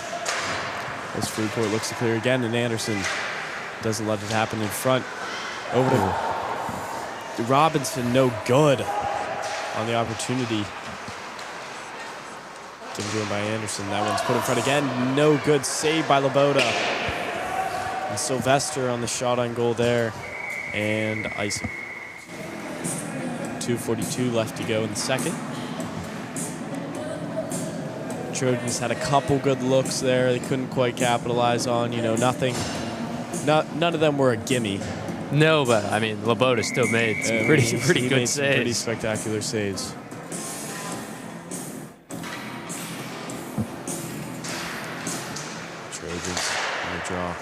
As Freeport looks to clear again, and Anderson doesn't let it happen in front. Over to Robinson, no good on the opportunity. Given to him by Anderson. That one's put in front again. No good. Save by Lemieux. And Sylvester on the shot on goal there. And icing. 2:42 left to go in the second. Trojans had a couple good looks there. They couldn't quite capitalize on. Nothing. None of them were a gimme. No, but I mean, Lemieux still made some pretty good saves. Pretty spectacular saves. Trojans on the draw.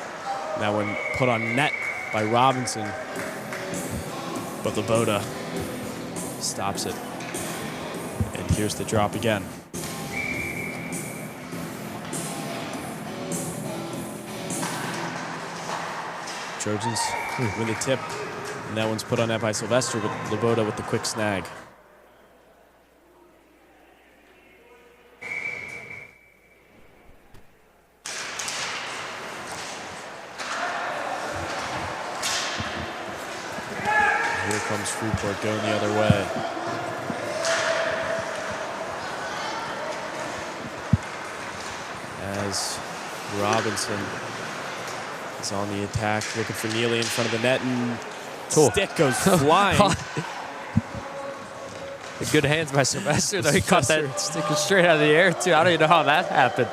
That one put on net by Robinson, but Lemieux stops it. And here's the drop again. Trojans with a tip, and that one's put on net by Sylvester, but Lemieux with the quick snag. Here comes Freeport going the other way. As Robinson is on the attack, looking for Neely in front of the net, and stick goes flying. Good hands by Sylvester, though. He caught that stick straight out of the air, too. I don't even know how that happened.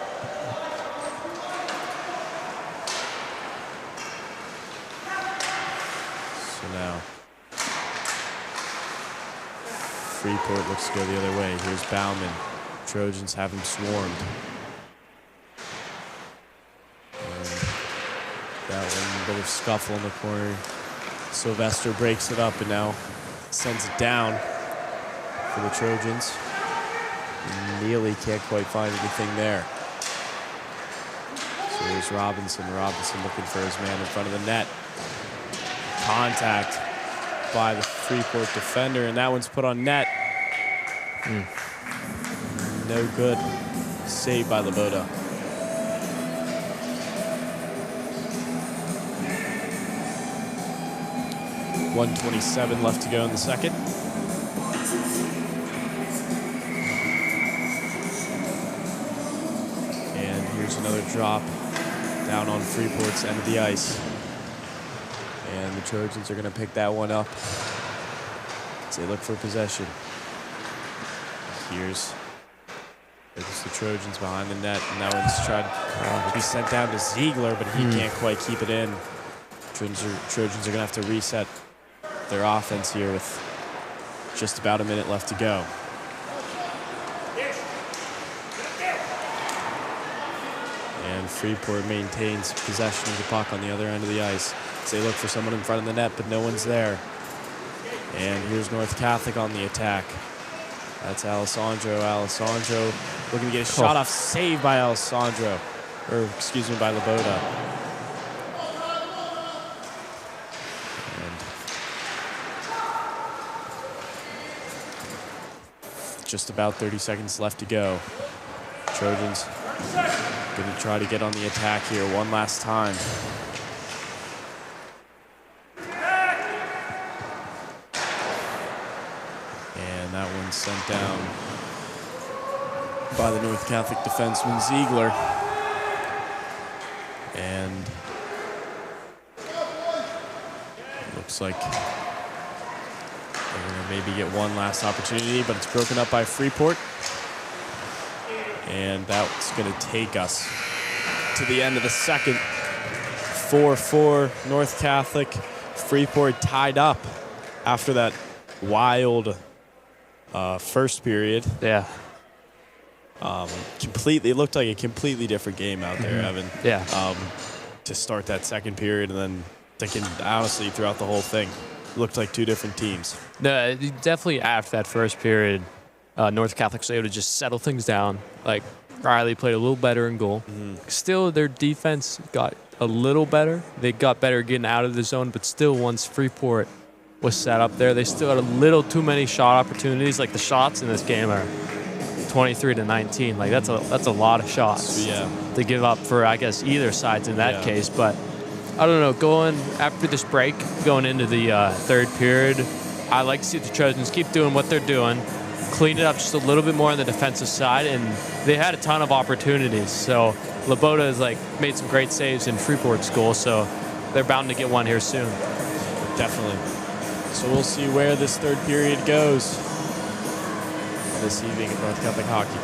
So now, Freeport looks to go the other way. Here's Bauman. Trojans have him swarmed. That one, a bit of scuffle in the corner. Sylvester breaks it up and now sends it down for the Trojans. Neely can't quite find anything there. So here's Robinson. Robinson looking for his man in front of the net. Contact by the Freeport defender, and that one's put on net. No good. Saved by Lemieux. 1:27 left to go in the second. And here's another drop down on Freeport's end of the ice. And the Trojans are going to pick that one up as they look for possession. Here's the Trojans behind the net, and that one's tried to be sent down to Ziegler, but he can't quite keep it in. Trojans are going to have to reset their offense here with just about a minute left to go. And Freeport maintains possession of the puck on the other end of the ice. So they look for someone in front of the net, but no one's there. And here's North Catholic on the attack. That's Alessandro. Alessandro looking to get a shot off, saved by Alessandro. Or, excuse me, by Loboda. And just about 30 seconds left to go. Trojans going to try to get on the attack here one last time. And that one's sent down by the North Catholic defenseman Ziegler. And it looks like they're going to maybe get one last opportunity, but it's broken up by Freeport. And that's going to take us to the end of the second. 4-4 North Catholic. Freeport tied up after that wild first period. Yeah. It looked like a completely different game out there, Evan. Yeah. To start that second period, and then thinking, honestly, throughout the whole thing, looked like two different teams. No, definitely after that first period, North Catholic was able to just settle things down. Like, Riley played a little better in goal. Still, their defense got a little better. They got better getting out of the zone, but still, once Freeport was set up there, they still had a little too many shot opportunities. Like, the shots in this game are 23-19. Like, that's a lot of shots to give up for, I guess, either sides in that case. But I don't know, going after this break, going into the third period, I like to see the Trojans keep doing what they're doing, clean it up just a little bit more on the defensive side, and they had a ton of opportunities. So Loboda has made some great saves in Freeport's goal, so they're bound to get one here soon. Definitely. So we'll see where this third period goes this evening at North Catholic Hockey.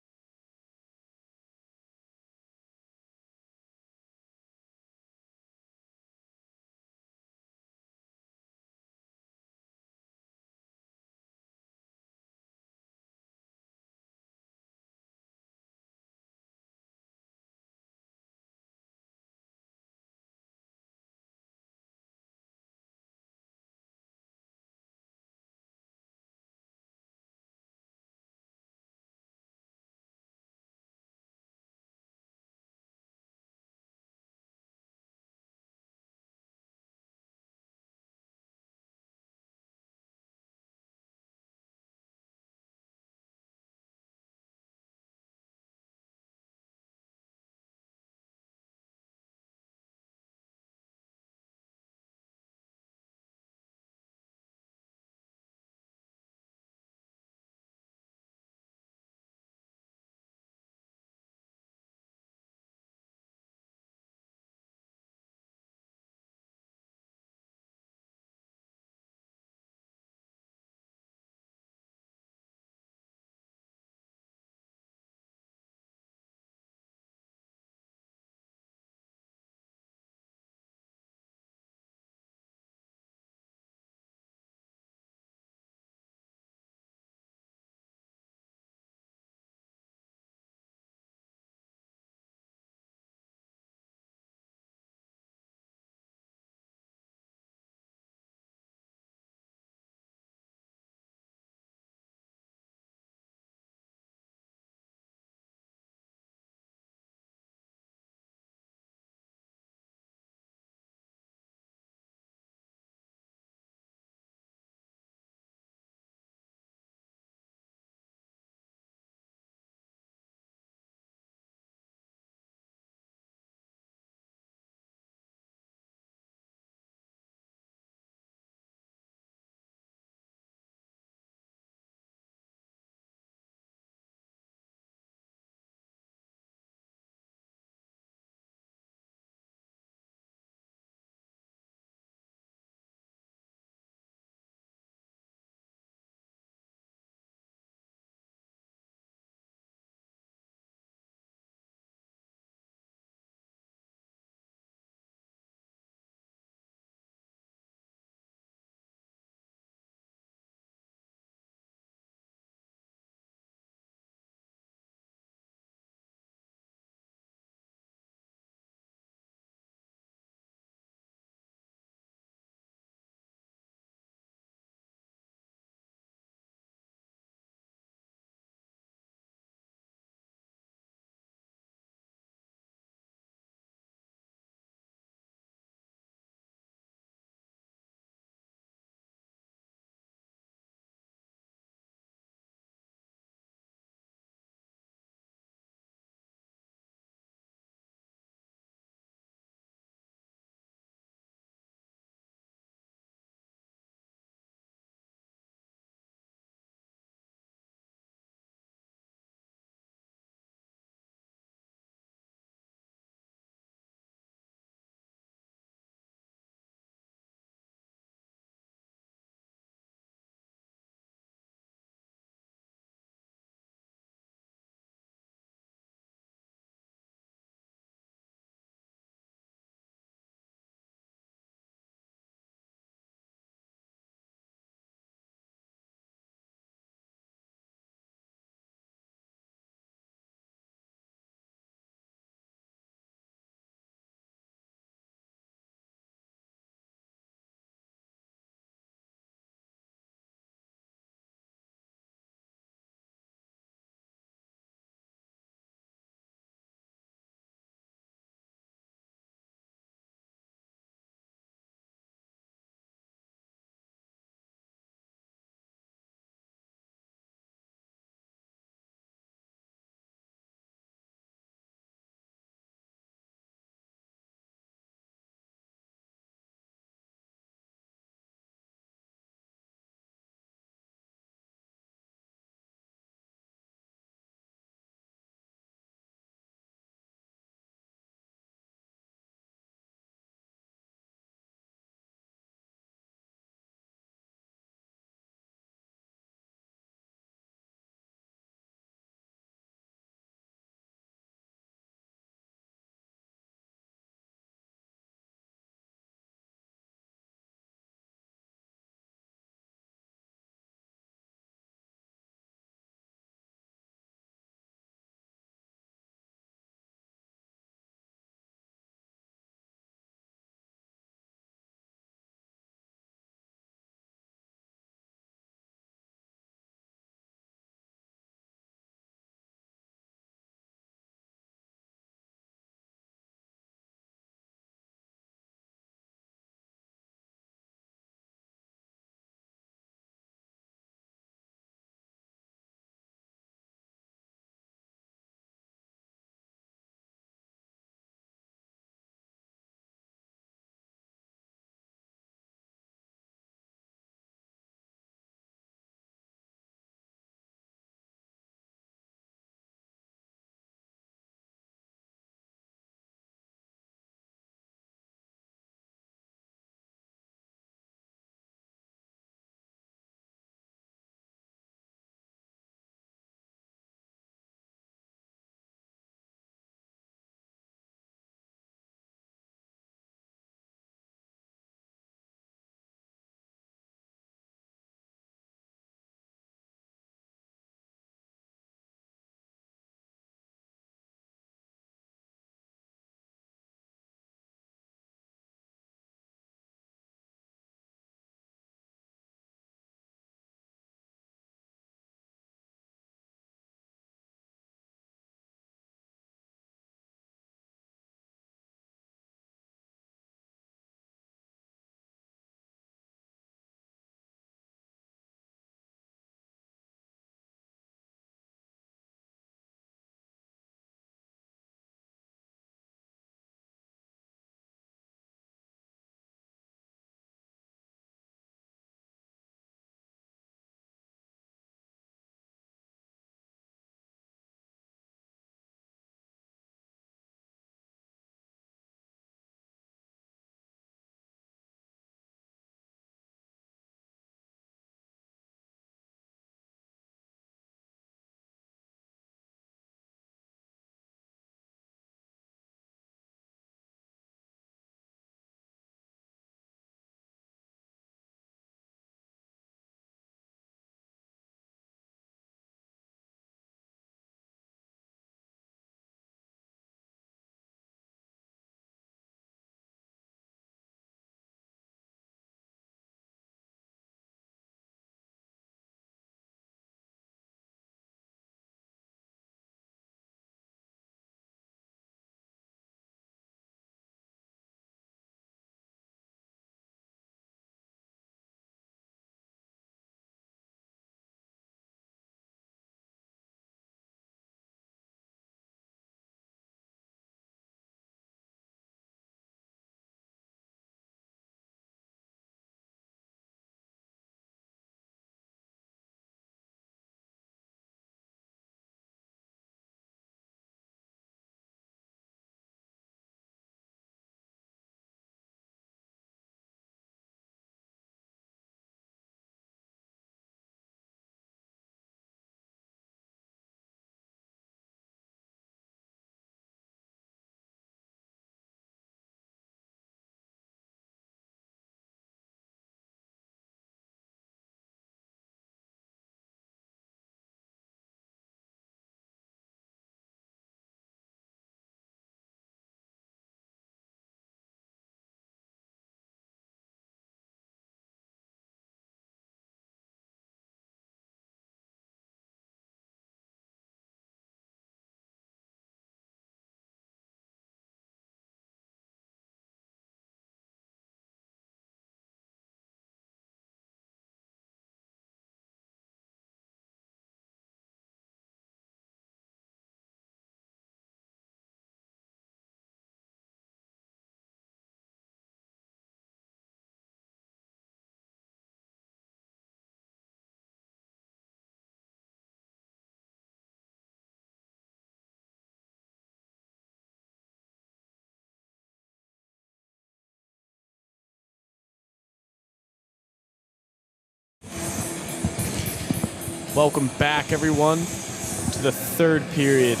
Welcome back, everyone, to the third period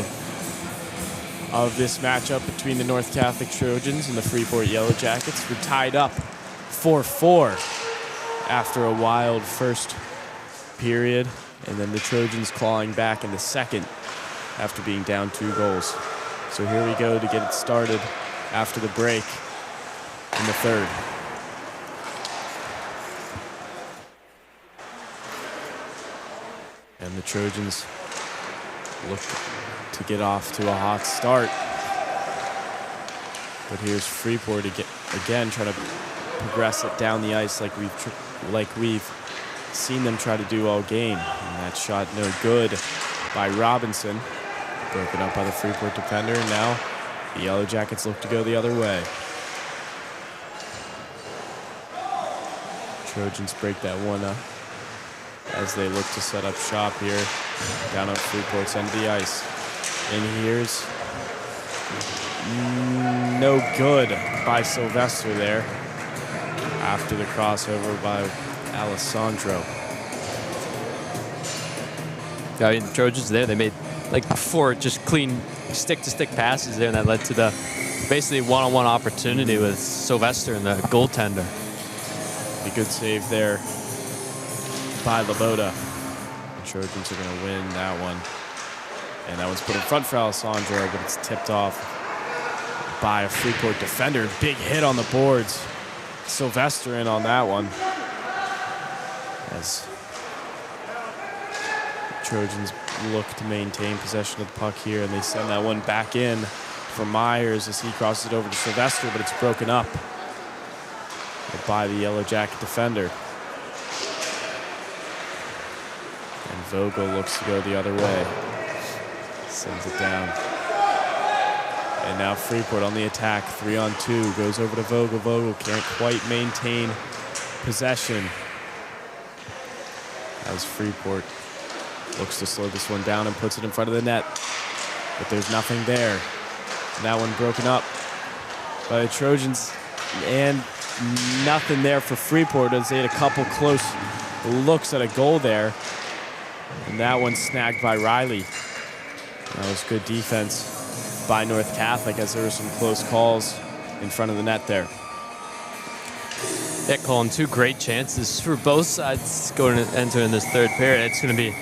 of this matchup between the North Catholic Trojans and the Freeport Yellow Jackets. We're tied up 4-4 after a wild first period, and then the Trojans clawing back in the second after being down 2 goals. So here we go to get it started after the break in the third. And the Trojans look to get off to a hot start. But here's Freeport again trying to progress it down the ice like we've seen them try to do all game. And that shot no good by Robinson. Broken up by the Freeport defender. And now the Yellow Jackets look to go the other way. Trojans break that one up as they look to set up shop here down on Freeport's end of the ice. And here's no good by Sylvester there after the crossover by Alessandro. I mean, the Trojans there, they made like 4 just clean stick-to-stick passes there, and that led to the basically one-on-one opportunity with Sylvester and the goaltender. A good save there by Laboda. The Trojans are going to win that one. And that one's put in front for Alessandro, but it's tipped off by a Freeport defender. Big hit on the boards. Sylvester in on that one. As the Trojans look to maintain possession of the puck here, and they send that one back in for Myers as he crosses it over to Sylvester, but it's broken up by the Yellow Jacket defender. And Vogel looks to go the other way. Sends it down. And now Freeport on the attack, 3-on-2, goes over to Vogel. Vogel can't quite maintain possession as Freeport looks to slow this one down and puts it in front of the net. But there's nothing there. And that one broken up by the Trojans, and nothing there for Freeport as they had a couple close looks at a goal there. And that one snagged by Riley. That was good defense by North Catholic as there were some close calls in front of the net there. Yeah, Colin, 2 great chances for both sides going to enter in this third period. It's going to be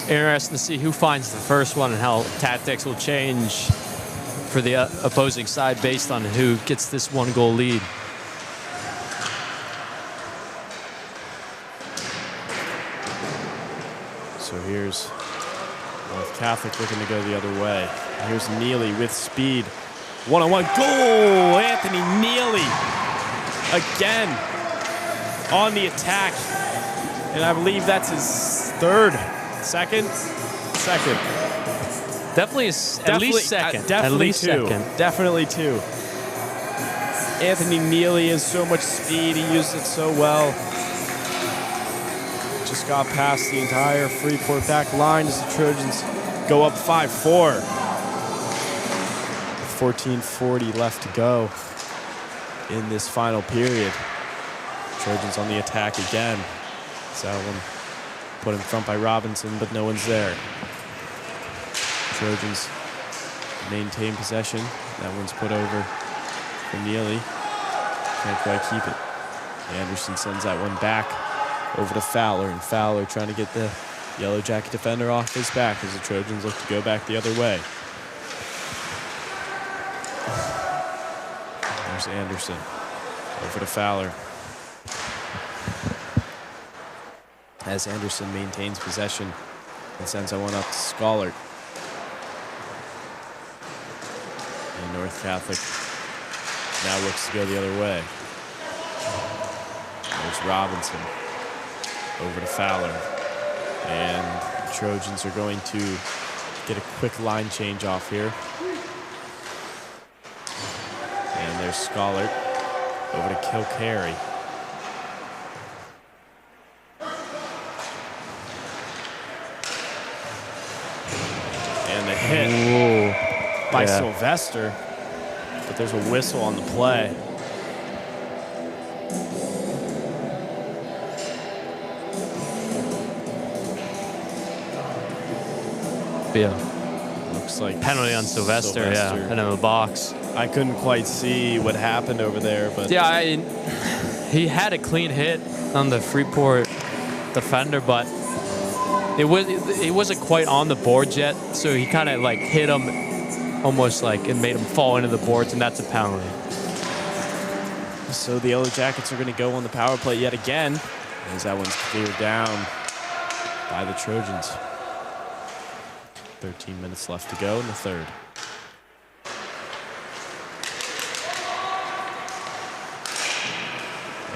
interesting to see who finds the first one and how tactics will change for the opposing side based on who gets this 1-goal lead. So here's North Catholic looking to go the other way. Here's Neely with speed. 1-on-1 goal! Anthony Neely again on the attack. And I believe that's his second. Definitely at least second. Definitely two. Anthony Neely has so much speed. He uses it so well. Just got past the entire Freeport back line as the Trojans go up 5-4. With 14:40 left to go in this final period. Trojans on the attack again. So that one put in front by Robinson, but no one's there. Trojans maintain possession. That one's put over for Neely. Can't quite keep it. Anderson sends that one back over to Fowler, and Fowler trying to get the Yellow Jacket defender off his back as the Trojans look to go back the other way. There's Anderson. Over to Fowler. As Anderson maintains possession and sends that one up to Schollert. And North Catholic now looks to go the other way. There's Robinson. Over to Fowler. And the Trojans are going to get a quick line change off here. And there's Schollert over to Kilcarry. And the hit by Sylvester. But there's a whistle on the play. Be a Looks like penalty on Sylvester. Yeah, and in the box. I couldn't quite see what happened over there, but Yeah, he had a clean hit on the Freeport defender, but it wasn't quite on the boards yet, so he kind of like hit him almost like it made him fall into the boards, and that's a penalty. So the Yellow Jackets are going to go on the power play yet again, as that one's cleared down by the Trojans. 13 minutes left to go in the third.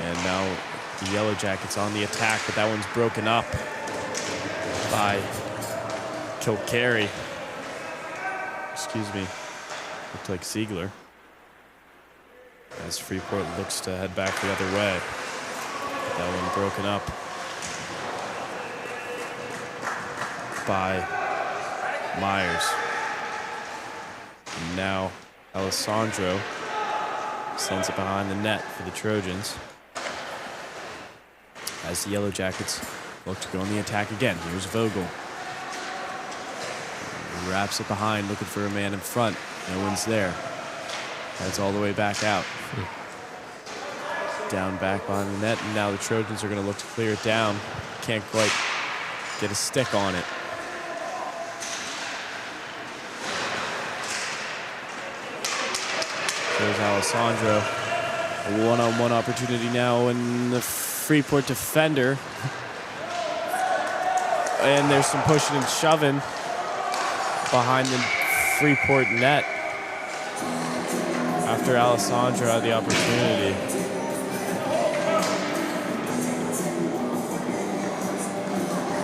And now the Yellow Jackets on the attack, but that one's broken up by Kilcarry. Excuse me. Looked like Ziegler. As Freeport looks to head back the other way. That one broken up by Myers. And now Alessandro sends it behind the net for the Trojans. As the Yellow Jackets look to go on the attack again. Here's Vogel. He wraps it behind, looking for a man in front. No one's there. Heads all the way back out. Down back behind the net, and now the Trojans are going to look to clear it down. Can't quite get a stick on it. There's Alessandro. A one-on-one opportunity now in the Freeport defender. And there's some pushing and shoving behind the Freeport net after Alessandro had the opportunity.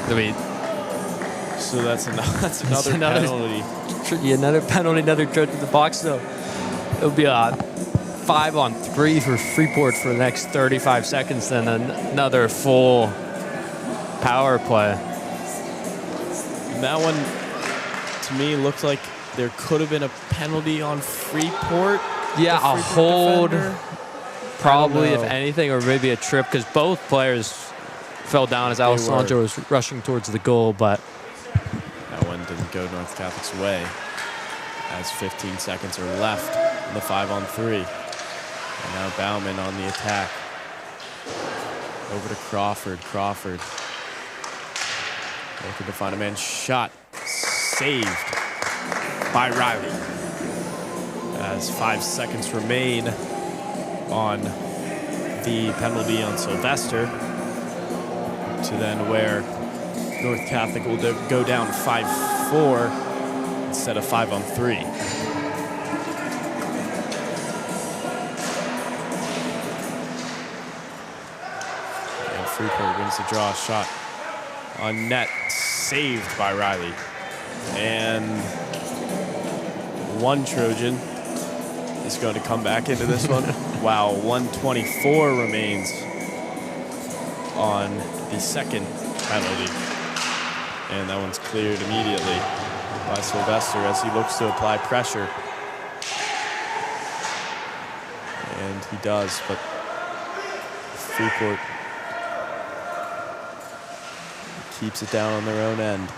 I mean, so that's another penalty. Another penalty, another Trojan in the box, though. It'll be a 5-on-3 for Freeport for the next 35 seconds, then another full power play. And that one, to me, looked like there could have been a penalty on Freeport. Yeah, a hold, defender. probably, if anything, or maybe a trip, because both players fell down as Alessandro was rushing towards the goal, but that one didn't go North Catholic's way, as 15 seconds are left in the 5-on-3. And now Bauman on the attack. Over to Crawford. Crawford looking to find a man. Shot saved by Riley. As 5 seconds remain on the penalty on Sylvester, to then where North Catholic will go down 5-4 instead of 5-on-3. And Freeport wins the draw. Shot on net, saved by Riley. And one Trojan is going to come back into this one. Wow, 1:24 remains on the second penalty. And that one's cleared immediately by Sylvester as he looks to apply pressure. And he does, but Freeport keeps it down on their own end.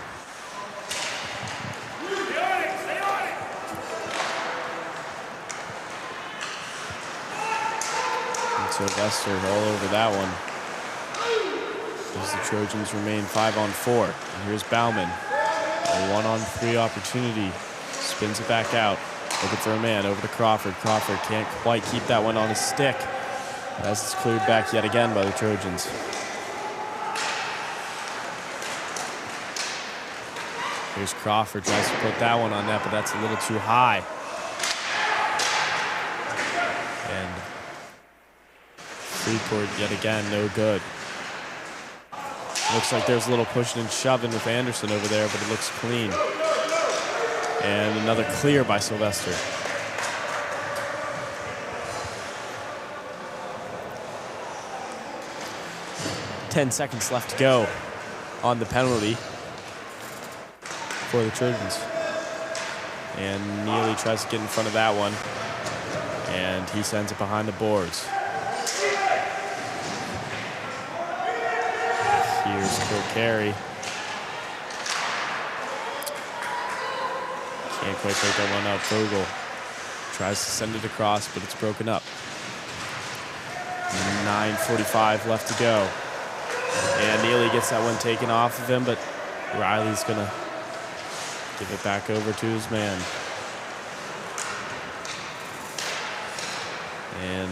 And Sylvester all over that one. As the Trojans remain 5-on-4. And here's Bauman. A 1-on-3 opportunity. Spins it back out. Looking for a man over to Crawford. Crawford can't quite keep that one on his stick, as it's cleared back yet again by the Trojans. Here's Crawford, tries to put that one on net, but that's a little too high. And Freeport yet again, no good. Looks like there's a little pushing and shoving with Anderson over there, but it looks clean. And another clear by Sylvester. Ten seconds left to go on the penalty for the Trojans. And Neely tries to get in front of that one. And he sends it behind the boards. Here's Kilcarry. Can't quite break that one up. Vogel tries to send it across, but it's broken up. 9:45 left to go. And Neely gets that one taken off of him, but Riley's going to give it back over to his man. And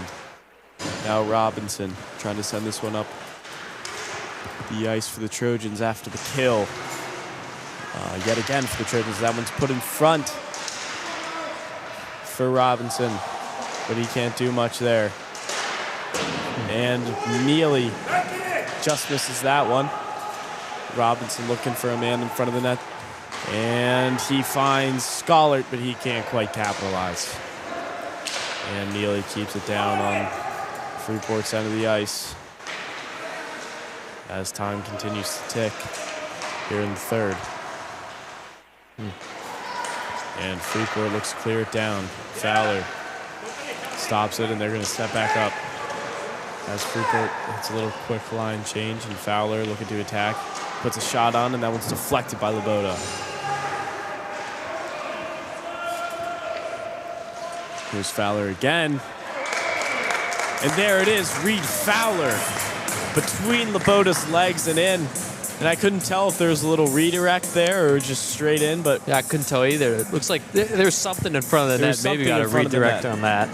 now Robinson trying to send this one up the ice for the Trojans after the kill. Yet again for the Trojans. That one's put in front for Robinson, but he can't do much there. And Neely just misses that one. Robinson looking for a man in front of the net. And he finds Schollert, but he can't quite capitalize. And Neely keeps it down on Freeport's end of the ice as time continues to tick here in the third. And Freeport looks to clear it down. Fowler stops it, and they're going to step back up. As Freeport hits a little quick line change, and Fowler looking to attack. Puts a shot on, and that one's deflected by Laboda. Here's Fowler again. And there it is, Reed Fowler between Laboda's legs and in. And I couldn't tell if there was a little redirect there or just straight in, but yeah, I couldn't tell either. It looks like there's something in front of the net. Maybe got a redirect on that.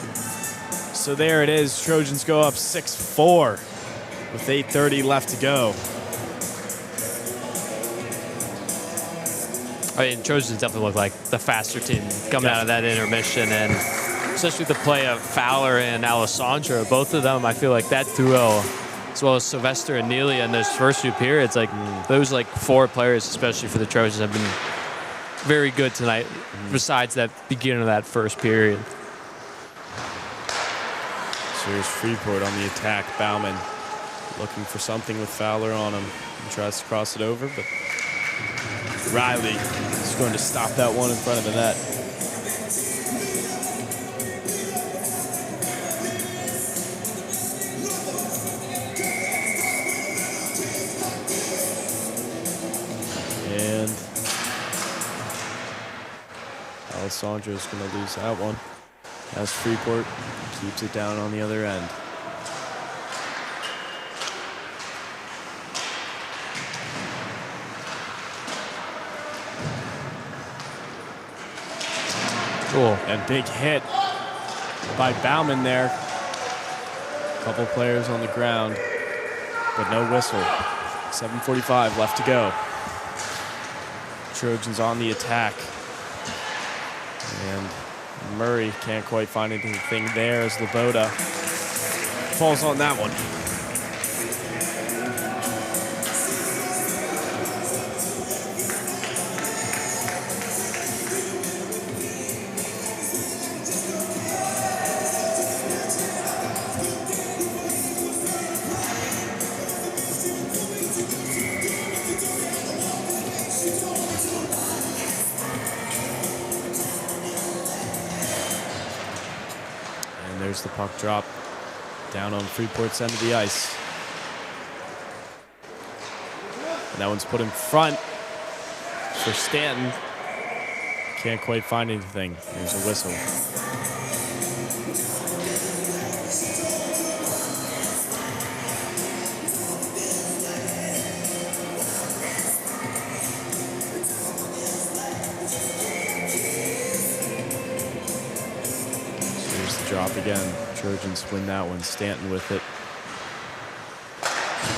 So there it is. Trojans go up 6-4 with 8:30 left to go. I mean, Trojans definitely look like the faster team coming out of that intermission, and especially the play of Fowler and Alessandro. Both of them, I feel like that duo, as well as Sylvester and Neely in those first few periods, like those like four players, especially for the Trojans, have been very good tonight. Besides that beginning of that first period. So here's Freeport on the attack. Bauman looking for something with Fowler on him. He tries to cross it over, but Riley is going to stop that one in front of the net. And Alessandro's going to lose that one as Freeport keeps it down on the other end. Cool. And big hit by Bauman there. Couple players on the ground, but no whistle. 7:45 left to go. Trojans on the attack. And Murray can't quite find anything there as Laboda falls on that one. There's the puck drop down on Freeport's end of the ice. And that one's put in front for Stanton. Can't quite find anything. There's a whistle. Drop again. Trojans win that one. Stanton with it.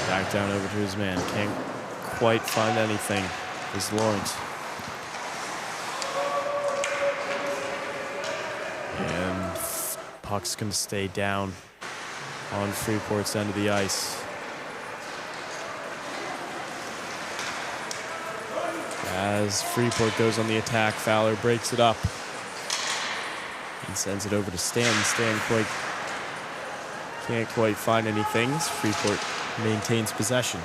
Back down over to his man. Can't quite find anything. Is Lawrence. And puck's going to stay down on Freeport's end of the ice. As Freeport goes on the attack, Fowler breaks it up. And sends it over to Stanton. Stanton can't quite find anything. Freeport maintains possession.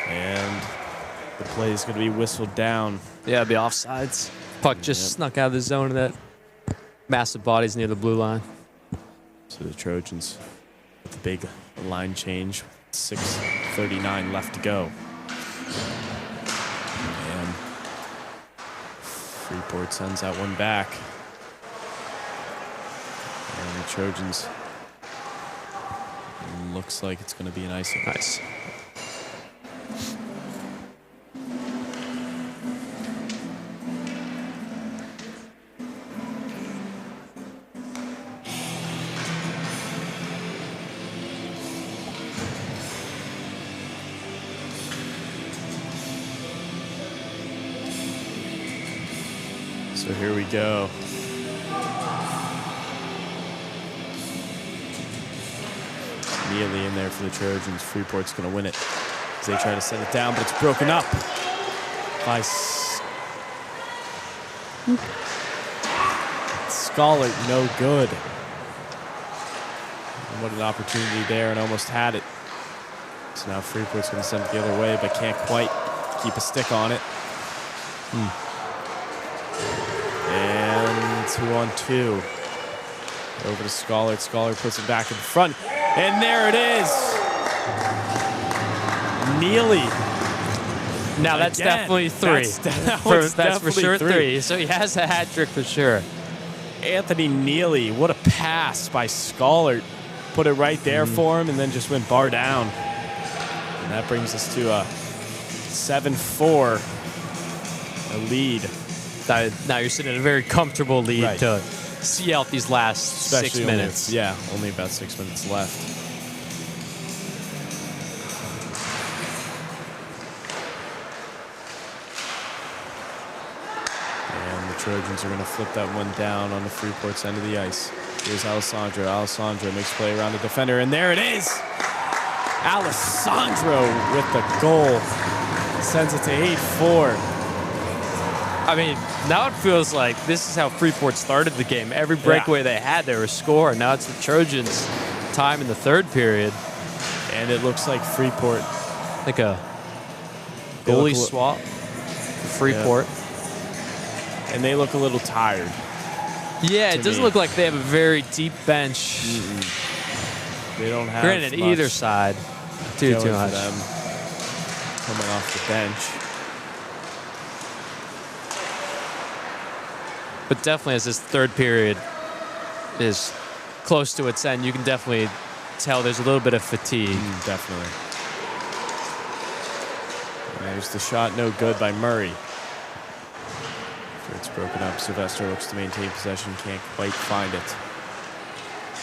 And the play is going to be whistled down. Yeah, the offsides. Puck just snuck out of the zone of that massive bodies near the blue line. So the Trojans with the big line change. 6:39 left to go. And Freeport sends that one back. And the Trojans, looks like it's going to be an icing. Nice. So here we go. Nearly in there for the Trojans. Freeport's going to win it as they try to set it down, but it's broken up by Scholar. No good. And what an opportunity there, and almost had it. So now Freeport's going to send it the other way, but can't quite keep a stick on it. And 2-on-2. Over to Scholar. Scholar puts it back in front. And there it is. Neely. Now that's Again. definitely three. That's for sure three. So he has a hat trick for sure. Anthony Neely, what a pass by Scholar. Put it right there for him and then just went bar down. And that brings us to a 7-4 a lead. Now you're sitting in a very comfortable lead to see out these last 6 minutes. Only about 6 minutes left. And the Trojans are going to flip that one down on the Freeport's end of the ice. Here's Alessandro. Alessandro makes play around the defender, and there it is. Alessandro with the goal. Sends it to 8-4. I mean, now it feels like this is how Freeport started the game. Every breakaway they had, they were scoring. Now it's the Trojans' time in the third period. And it looks like Freeport. Like a goalie swap for Freeport. Yeah. And they look a little tired. Yeah, it doesn't look like they have a very deep bench. They don't have Granted, much either side. Too much. Them coming off the bench. But definitely as this third period is close to its end, you can definitely tell there's a little bit of fatigue. Definitely. There's the shot, no good by Murray. It's broken up. Sylvester looks to maintain possession, can't quite find it.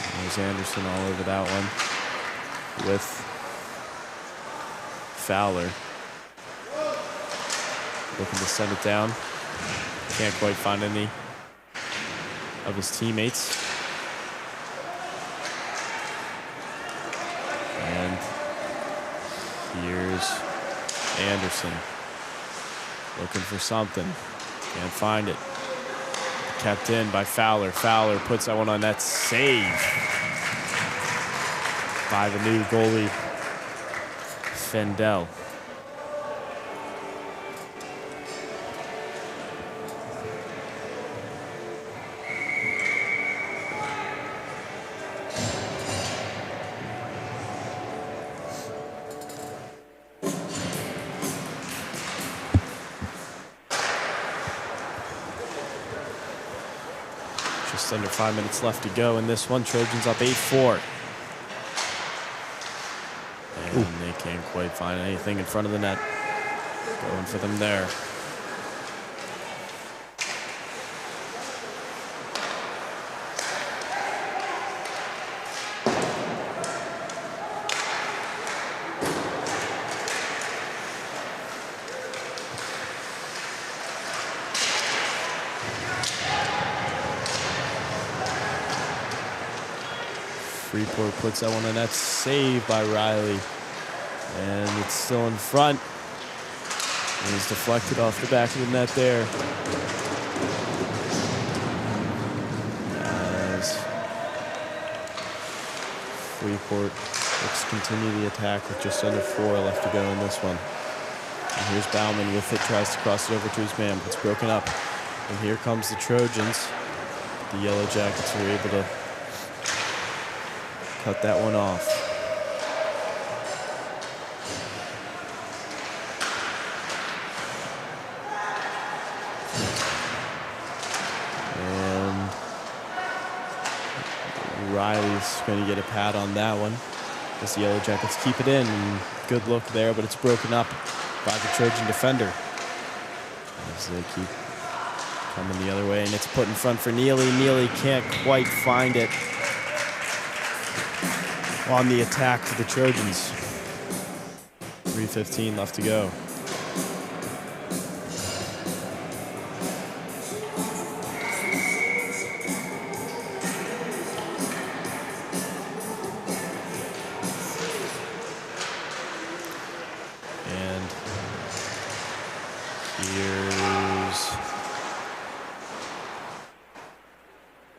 And there's Anderson all over that one with Fowler. Looking to send it down. Can't quite find any of his teammates. And here's Anderson looking for something. Can't find it. Kept in by Fowler. Fowler puts that one on net. Save by the new goalie, Fendel. Just under 5 minutes left to go in this one. Trojans up 8-4. And they can't quite find anything in front of the net. Going for them there. Freeport puts that one in. That's saved by Riley. And it's still in front. And it's deflected off the back of the net there. As Freeport looks to continue the attack with just under 4 left to go in this one. And here's Bauman with it, tries to cross it over to his man, but it's broken up. And here comes the Trojans. The Yellow Jackets are able to cut that one off. And Riley's going to get a pad on that one as the Yellow Jackets keep it in. And good look there, but it's broken up by the Trojan defender as they keep coming the other way, and it's put in front for Neely. Neely can't quite find it on the attack for the Trojans. 3:15 left to go. And here's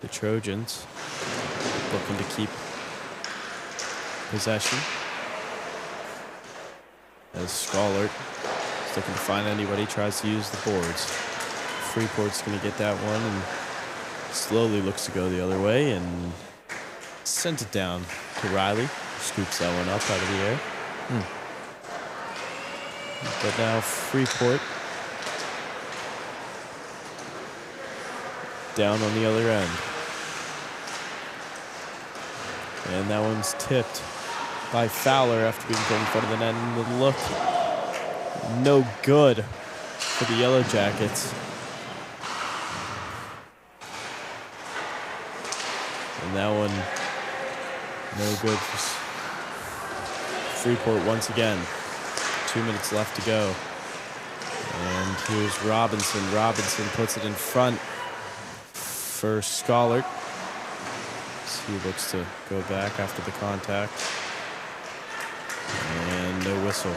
the Trojans looking to keep possession as Schollert is looking to find anybody, tries to use the boards. Freeport's going to get that one and slowly looks to go the other way and sent it down to Riley. Scoops that one up out of the air. But now Freeport down on the other end. And that one's tipped by Fowler after being put in front of the net. And the look, no good for the Yellow Jackets. And that one, no good for Freeport once again. 2 minutes left to go. And here's Robinson. Robinson puts it in front for Schollert. He looks to go back after the contact. And no whistle.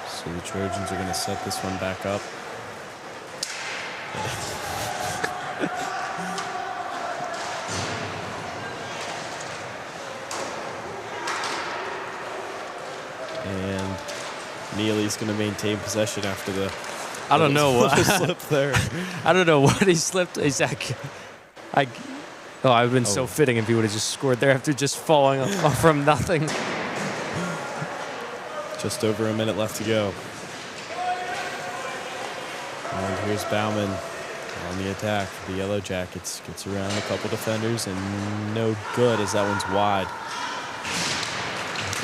So the Trojans are going to set this one back up. And Neely's going to maintain possession after the I don't know what slip there. I don't know what he slipped. Exactly. I would have been so fitting if he would have just scored there after just falling off from nothing. Just over a minute left to go. And here's Bauman on the attack for the Yellow Jackets. Gets around a couple defenders and no good as that one's wide.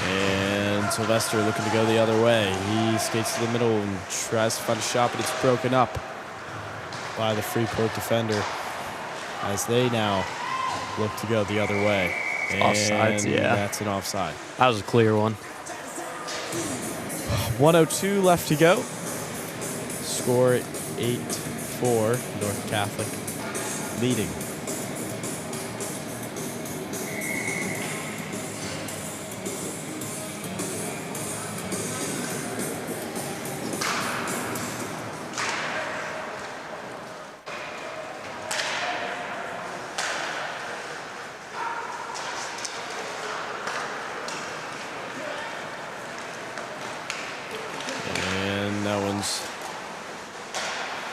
And Sylvester looking to go the other way. He skates to the middle and tries to find a shot, but it's broken up by the Freeport defender as they now look to go the other way. And offsides, yeah. That's an offside. That was a clear one. 1:02 left to go. Score 8-4. North Catholic leading.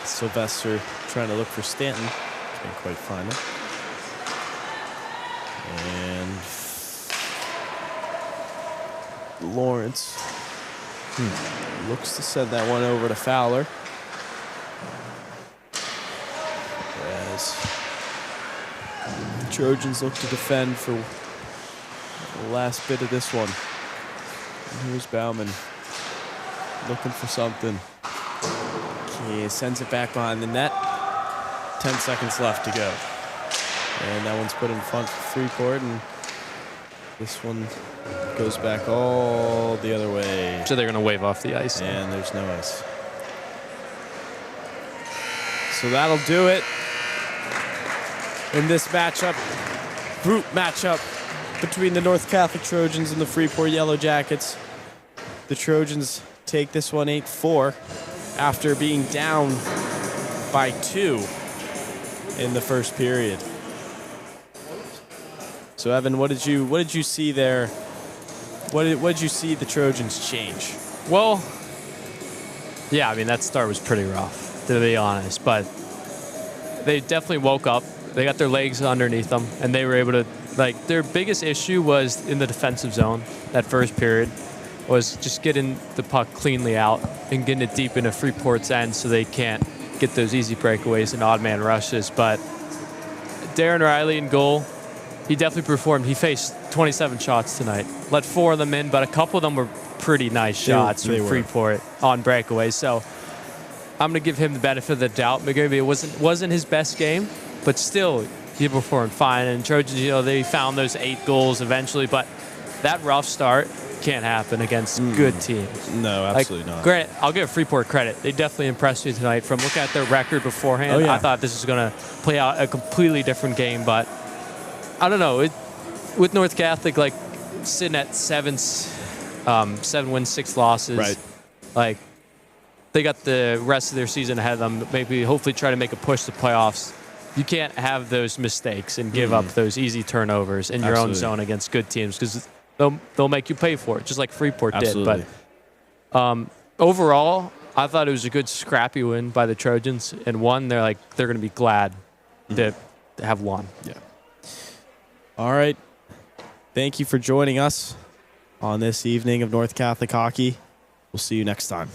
Sylvester trying to look for Stanton. Can't quite find him. And Lawrence looks to send that one over to Fowler. As the Trojans look to defend for the last bit of this one. And here's Bauman looking for something. He sends it back behind the net. 10 seconds left to go. And that one's put in front for Freeport, and this one goes back all the other way. So they're going to wave off the ice. And there's no ice. So that'll do it in this matchup, group matchup between the North Catholic Trojans and the Freeport Yellow Jackets. The Trojans take this one 8-4. After being down by 2 in the first period. So Evan, what did you see there? What did you see the Trojans change? Well, yeah, I mean that start was pretty rough, to be honest, but they definitely woke up they got their legs underneath them, and they were able to, like, their biggest issue was in the defensive zone. That first period was just getting the puck cleanly out and getting it deep into Freeport's end so they can't get those easy breakaways and odd man rushes. But Darren Riley in goal, he definitely performed. He faced 27 shots tonight, let 4 of them in, but a couple of them were pretty nice shots from Freeport on breakaways. So I'm going to give him the benefit of the doubt. Maybe it wasn't his best game, but still, he performed fine. And Trojans, they found those 8 goals eventually, but that rough start can't happen against good teams. No, absolutely not. Grant, I'll give Freeport credit. They definitely impressed me tonight. From looking at their record beforehand, I thought this was going to play out a completely different game, but I don't know. With North Catholic, like, sitting at 7 wins, 6 losses, right. Like, they got the rest of their season ahead of them. Maybe, hopefully, try to make a push to playoffs. You can't have those mistakes and give up those easy turnovers in your own zone against good teams, because they'll make you pay for it, just like Freeport did. But overall, I thought it was a good scrappy win by the Trojans, and one they're going to be glad to have won. Yeah. All right. Thank you for joining us on this evening of North Catholic Hockey. We'll see you next time.